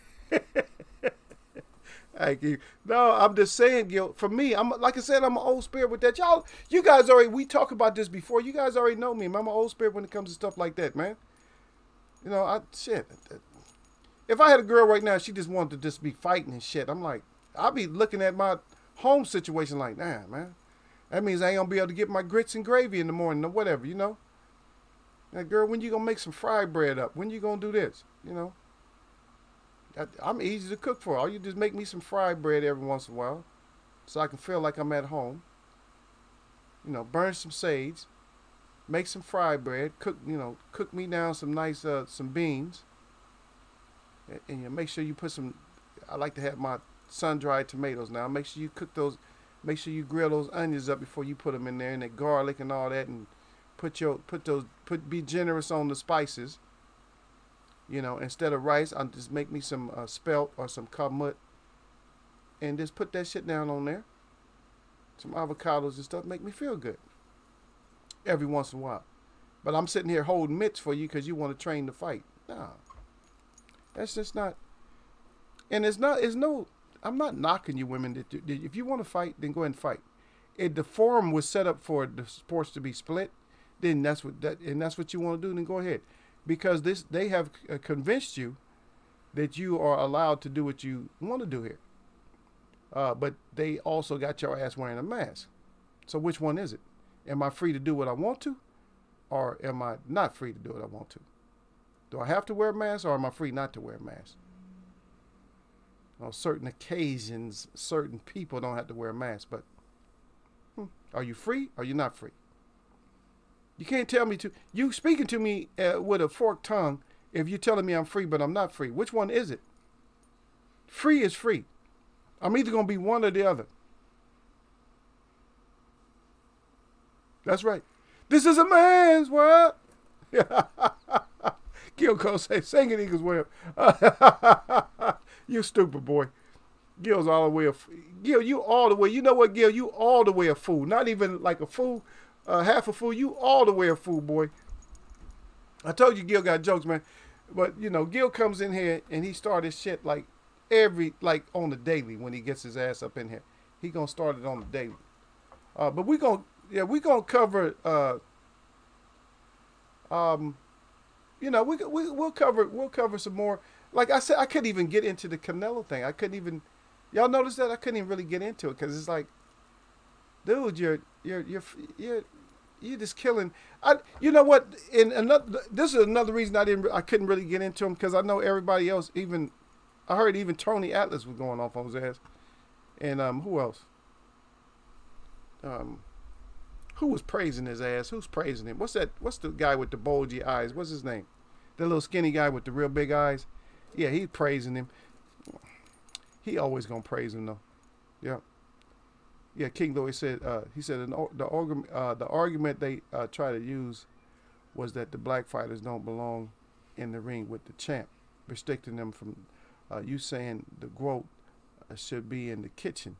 No, I'm just saying, Gil, for me, like I said, I'm an old spirit with that. You guys we talked about this before. You guys already know me. I'm an old spirit when it comes to stuff like that, man. If I had a girl right now, she just wanted to just be fighting and shit, I'm like, I'll be looking at my home situation like, nah, man. That means I ain't gonna be able to get my grits and gravy in the morning or whatever, Like, girl, when you gonna make some fried bread up? When you gonna do this? You know, I'm easy to cook for. All you just make me some fried bread every once in a while, so I can feel like I'm at home. You know, burn some sage, make some fried bread, cook me down some nice some beans, and you make sure you put some. I like to have my sun-dried tomatoes now. Make sure you cook those. Make sure you grill those onions up before you put them in there, and that garlic and all that, and be generous on the spices. You know, instead of rice, I'll just make me some spelt or some kamut, and just put that shit down on there. Some avocados and stuff, make me feel good every once in a while. But I'm sitting here holding mitts for you because you want to train to fight. Nah, that's just not. And it's no. I'm not knocking you women. If you want to fight, then go ahead and fight. If the forum was set up for the sports to be split, then that's what you want to do. Then go ahead, because they have convinced you that you are allowed to do what you want to do here. But they also got your ass wearing a mask. So which one is it? Am I free to do what I want to? Or am I not free to do what I want to? Do I have to wear a mask, or am I free not to wear a mask? On certain occasions, certain people don't have to wear a mask. But are you free or are you not free? You can't tell me to. You speaking to me with a forked tongue if you're telling me I'm free but I'm not free. Which one is it? Free is free. I'm either going to be one or the other. That's right. This is a man's world. Gil Cole say, sing it, Eagles way up. You stupid boy. Gil's all the way Gil, you all the way. You know what, Gil? You all the way a fool. Not even like a fool, half a fool. You all the way a fool, boy. I told you Gil got jokes, man. But, you know, Gil comes in here and he started shit like on the daily when he gets his ass up in here. He gonna start it on the daily. But we gonna cover you know, we'll cover some more. Like I said, I couldn't even get into the Canelo thing. I couldn't even. Y'all notice that I couldn't even really get into it because it's like, dude, you're just killing. You know what? This is another reason I couldn't really get into him because I know everybody else. I heard even Tony Atlas was going off on his ass, and who else? Who was praising his ass? Who's praising him? What's that? What's the guy with the bulgy eyes? What's his name? The little skinny guy with the real big eyes. Yeah, he's praising him. He always gonna praise him though. Yeah. Yeah, King Louis said. He said the argument they try to use was that the black fighters don't belong in the ring with the champ, restricting them from you saying the growth should be in the kitchen.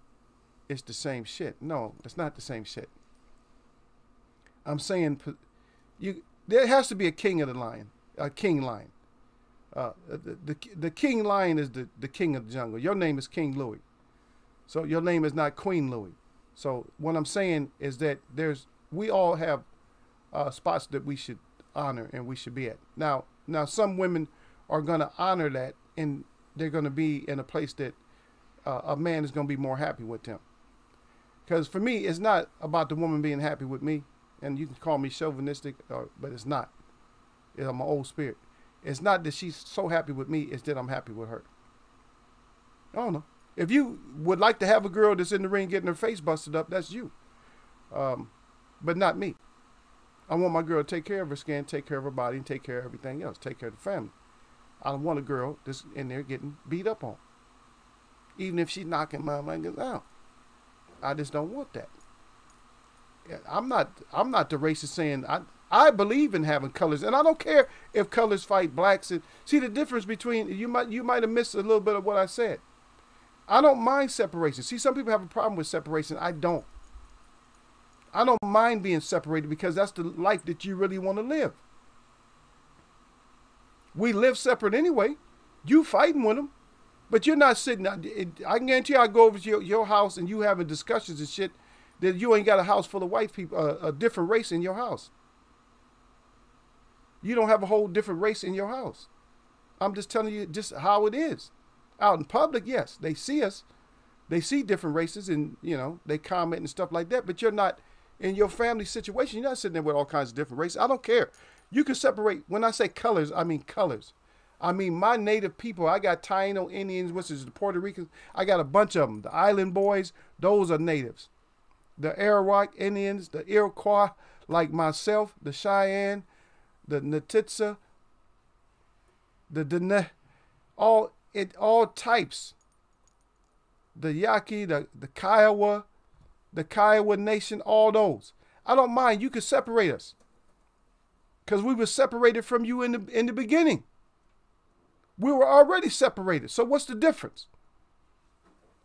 It's the same shit. No, it's not the same shit. I'm saying there has to be a king of the lion, a king lion. The king lion is the king of the jungle. Your name is King Louis, so your name is not Queen Louis. So what I'm saying is that we all have spots that we should honor and we should be at. Now some women are going to honor that, and they're going to be in a place that a man is going to be more happy with them. Because for me, it's not about the woman being happy with me. And you can call me chauvinistic, but it's not. I'm an old spirit. It's not that she's so happy with me, it's that I'm happy with her. I don't know. If you would like to have a girl that's in the ring getting her face busted up, that's you. But not me. I want my girl to take care of her skin, take care of her body, and take care of everything else. Take care of the family. I don't want a girl that's in there getting beat up on. Even if she's knocking my fingers out. I just don't want that. I'm not the racist saying I believe in having colors, and I don't care if colors fight blacks. And see the difference between you might have missed a little bit of what I said. I don't mind separation. See, some people have a problem with separation. I don't. I don't mind being separated because that's the life that you really want to live. We live separate anyway. You fighting with them, but you're not sitting. I can guarantee you I go over to your house and you having discussions and shit. That you ain't got a house full of white people, a different race in your house. You don't have a whole different race in your house. I'm just telling you just how it is. Out in public, yes, they see us. They see different races and, you know, they comment and stuff like that. But you're not, in your family situation, you're not sitting there with all kinds of different races. I don't care. You can separate. When I say colors, I mean colors. I mean my native people. I got Taino Indians, which is the Puerto Ricans. I got a bunch of them. The Island Boys, those are natives. The Arawak Indians, the Iroquois, like myself, the Cheyenne, the Natitsa, the Dene, all types. The Yaqui, the Kiowa, the Kiowa Nation, all those. I don't mind. You can separate us, because we were separated from you in the beginning. We were already separated. So what's the difference?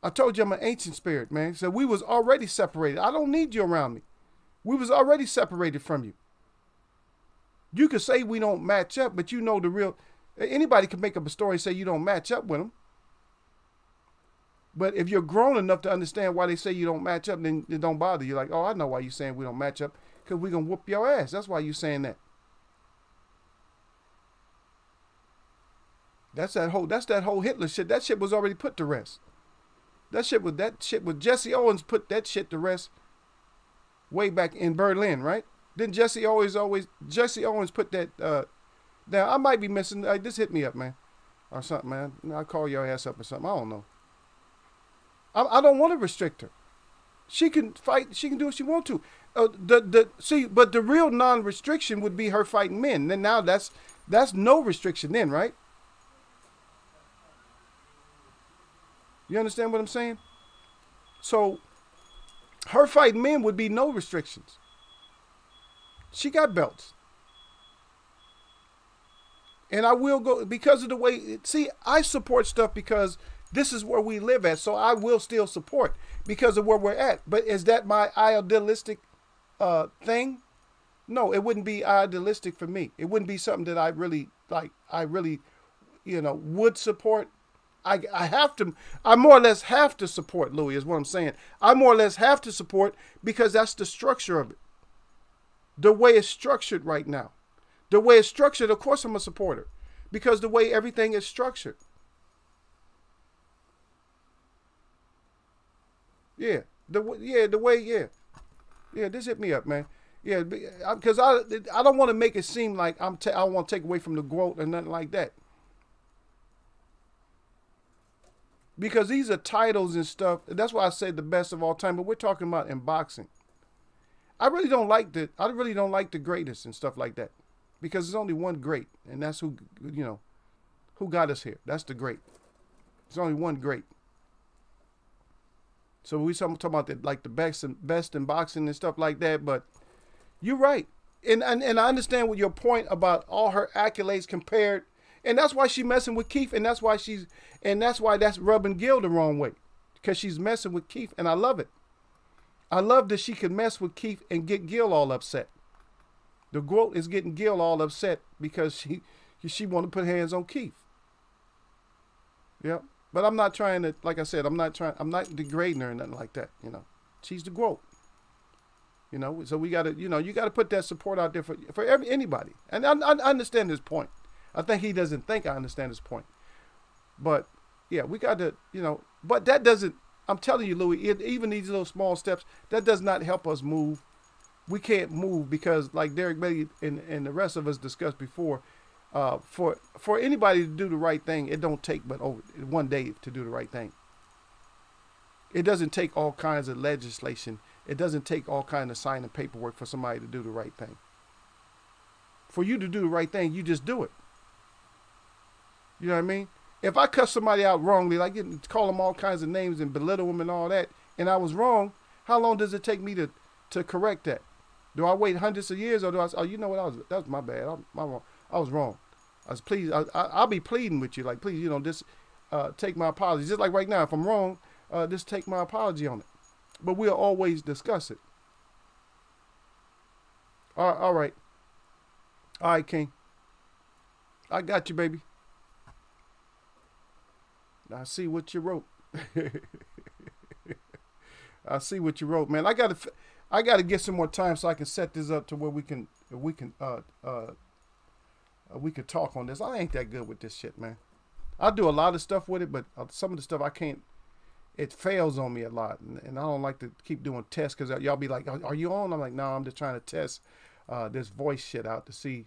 I told you I'm an ancient spirit, man. So we was already separated. I don't need you around me. We was already separated from you. You could say we don't match up, but you know the real. Anybody can make up a story and say you don't match up with them. But if you're grown enough to understand why they say you don't match up, then it don't bother you. Like, oh, I know why you're saying we don't match up, because we're going to whoop your ass. That's why you're saying that. That's that whole Hitler shit. That shit was already put to rest. That shit with Jesse Owens put that shit to rest way back in Berlin, right? Didn't Jesse Owens put that down? I might be missing. Just hit me up, man, or something, man. I'll call your ass up or something. I don't know. I don't want to restrict her. She can fight. She can do what she wants to. But the real non-restriction would be her fighting men. Then now that's no restriction then, right? You understand what I'm saying? So her fighting men would be no restrictions. She got belts. And I will go because of the way, see, I support stuff because this is where we live at. So I will still support because of where we're at. But is that my idealistic thing? No, it wouldn't be idealistic for me. It wouldn't be something that I really like. I really, would support. I more or less have to support, Louis, is what I'm saying. I more or less have to support because that's the structure of it. The way it's structured right now. The way it's structured, of course I'm a supporter. Because the way everything is structured. Yeah. Yeah, just hit me up, man. Yeah, because I don't want to make it seem like I want to take away from the growth or nothing like that. Because these are titles and stuff. That's why I say the best of all time. But we're talking about in boxing. I really don't like the greatest and stuff like that. Because there's only one great. And that's who got us here. That's the great. There's only one great. So we talking about the best in boxing and stuff like that. But you're right. And I understand what your point about all her accolades compared. And that's why she's messing with Keith, and that's why that's rubbing Gil the wrong way. Because she's messing with Keith, and I love it. I love that she can mess with Keith and get Gil all upset. The GOAT is getting Gil all upset because she want to put hands on Keith. Yeah. But I'm not trying to, like I said, I'm not degrading her or nothing like that, She's the GOAT. So we gotta, you gotta put that support out there for anybody. And I understand his point. I think he doesn't think I understand his point. But, yeah, we got to, but that doesn't, I'm telling you, Louis, even these little small steps, that does not help us move. We can't move because, like Derek Bailey and the rest of us discussed before, for anybody to do the right thing, it don't take but over one day to do the right thing. It doesn't take all kinds of legislation. It doesn't take all kinds of signing paperwork for somebody to do the right thing. For you to do the right thing, you just do it. You know what I mean? If I cuss somebody out wrongly, like call them all kinds of names and belittle them and all that, and I was wrong, how long does it take me to correct that? Do I wait hundreds of years, or do I say, oh, you know what, that was my bad. I was wrong. I'll be pleading with you, like, please, just take my apology. Just like right now, if I'm wrong, just take my apology on it. But we'll always discuss it. All right. All right, King. I got you, baby. I see what you wrote. I see what you wrote, man. I gotta get some more time so I can set this up to where we can talk on this. I ain't that good with this shit, man. I do a lot of stuff with it, but some of the stuff I can't. It fails on me a lot, and I don't like to keep doing tests because y'all be like, "Are you on?" I'm like, "No, I'm just trying to test this voice shit out to see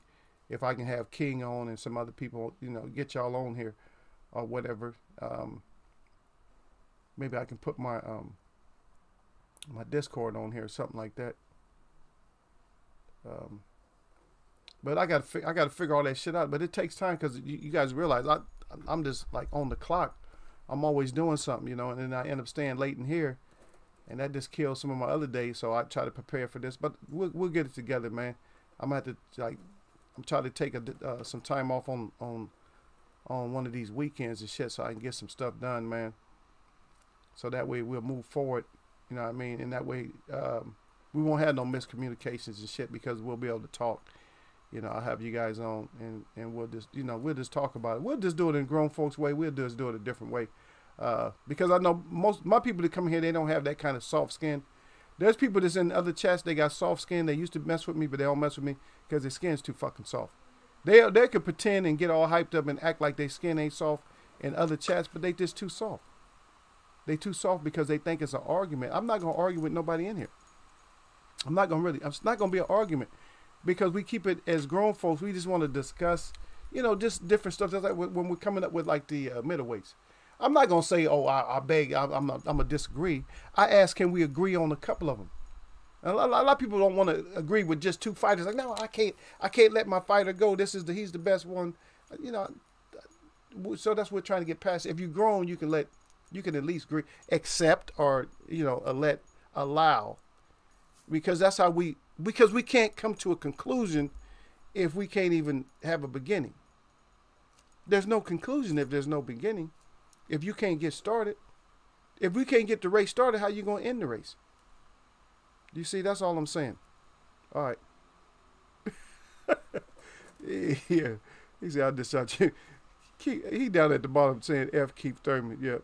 if I can have King on and some other people, you know, get y'all on here or whatever. Maybe I can put my my Discord on here or something like that. But I got to figure all that shit out. But it takes time because you guys realize I'm just like on the clock. I'm always doing something, you know, and then I end up staying late in here, and that just kills some of my other days. So I try to prepare for this, but we'll get it together, man. I'm gonna have to I'm trying to take some time off on one of these weekends and shit, so I can get some stuff done, man. So that way we'll move forward, you know what I mean? And that way we won't have no miscommunications and shit because we'll be able to talk. You know, I'll have you guys on and we'll just, you know, we'll just talk about it. We'll just do it in grown folks way. We'll just do it a different way. Because I know most my people that come here, they don't have that kind of soft skin. There's people that's in other chats, they got soft skin. They used to mess with me, but they don't mess with me because their skin's too fucking soft. They could pretend and get all hyped up and act like their skin ain't soft in other chats, but they just too soft. They too soft because they think it's an argument. I'm not gonna argue with nobody in here. It's not gonna be an argument because we keep it as grown folks. We just want to discuss, you know, just different stuff. That's like when we're coming up with like the middleweights. I'm not gonna say, oh, I beg, I'm gonna disagree. I ask, can we agree on a couple of them? And a lot of people don't want to agree with just two fighters. Like, no, I can't let my fighter go. He's the best one. You know, so that's what we're trying to get past. If you're grown, you can at least agree, accept, or, you know, allow, because that's how because we can't come to a conclusion if we can't even have a beginning. There's no conclusion if there's no beginning. If you can't get started, if we can't get the race started, how you going to end the race? You see, that's all I'm saying. All right. Yeah. He said, I just shot you. He down at the bottom saying F Keith Thurman. Yep.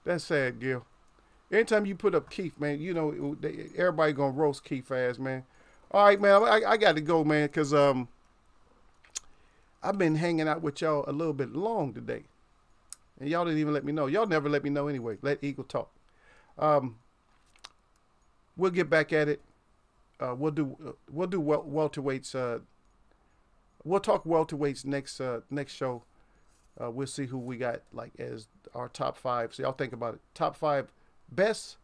That's sad, Gil. Anytime you put up Keith, man, you know, everybody going to roast Keith ass, man. All right, man, I got to go, man, because I've been hanging out with y'all a little bit long today. And y'all didn't even let me know. Y'all never let me know anyway. Let Eagle talk. We'll get back at it. We'll do welterweights. We'll talk welterweights next show. We'll see who we got like as our top 5. So y'all think about it. Top 5 best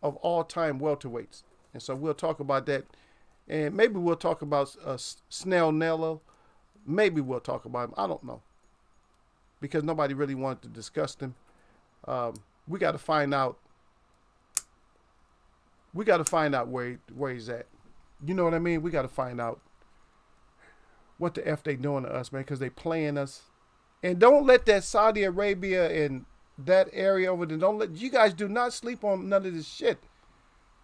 of all time welterweights. And so we'll talk about that. And maybe we'll talk about Snell Nello. Maybe we'll talk about him. I don't know. Because nobody really wanted to discuss them. We got to find out. We got to find out where he's at. You know what I mean? We got to find out what the F they doing to us, man, because they playing us. And don't let that Saudi Arabia and that area over there, you guys do not sleep on none of this shit.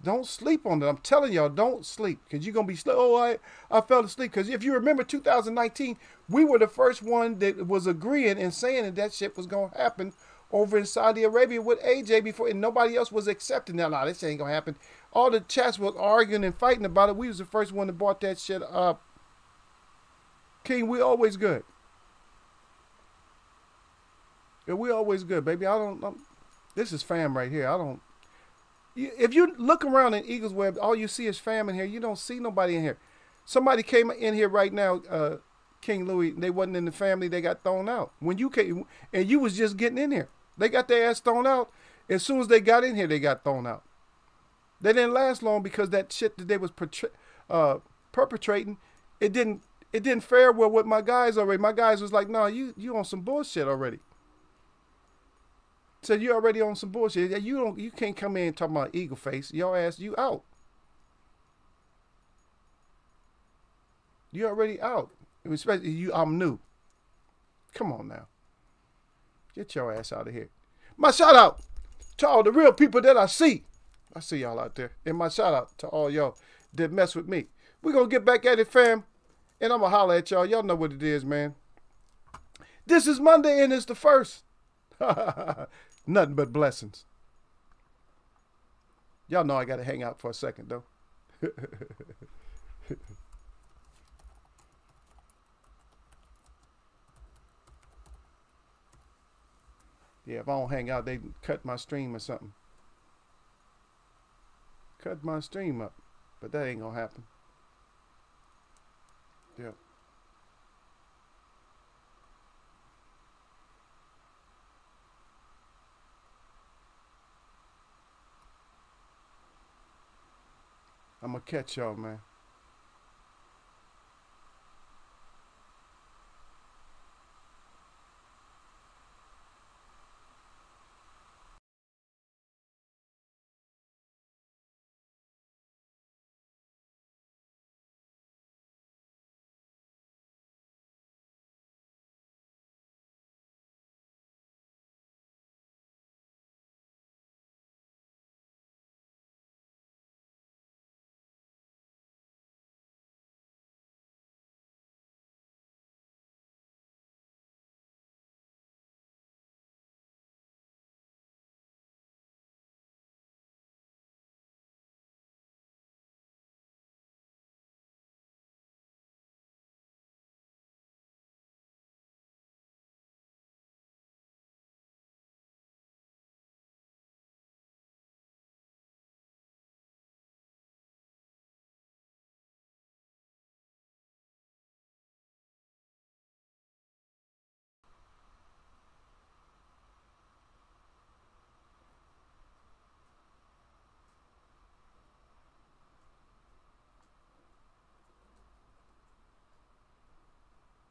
Don't sleep on it. I'm telling y'all, don't sleep. Because you're going to be, I fell asleep. Because if you remember 2019, we were the first one that was agreeing and saying that shit was going to happen over in Saudi Arabia with AJ before, and nobody else was accepting that. Nah, this ain't going to happen. All the chats was arguing and fighting about it. We was the first one that brought that shit up. King, we always good. Yeah, we always good, baby. This is fam right here. If you look around in Eagles Web, all you see is fam in here. You don't see nobody in here. Somebody came in here right now, King Louis. They wasn't in the family. They got thrown out. When you came, and you was just getting in here. They got their ass thrown out. As soon as they got in here, they got thrown out. They didn't last long because that shit that they was perpetrating, it didn't fare well with my guys already. My guys was like, no, you on some bullshit already. Said you already on some bullshit. You can't come in and talk about Eagle Face. Your ass, you out. You already out. Especially you, I'm new. Come on now. Get your ass out of here. My shout out to all the real people that I see. I see y'all out there. And my shout out to all y'all that mess with me. We're going to get back at it, fam. And I'm going to holler at y'all. Y'all know what it is, man. This is Monday and it's the 1st. Nothing but blessings. Y'all know I got to hang out for a second, though. Yeah, if I don't hang out, they cut my stream or something. Cut my stream up. But that ain't going to happen. Yeah. I'm gonna catch y'all, man.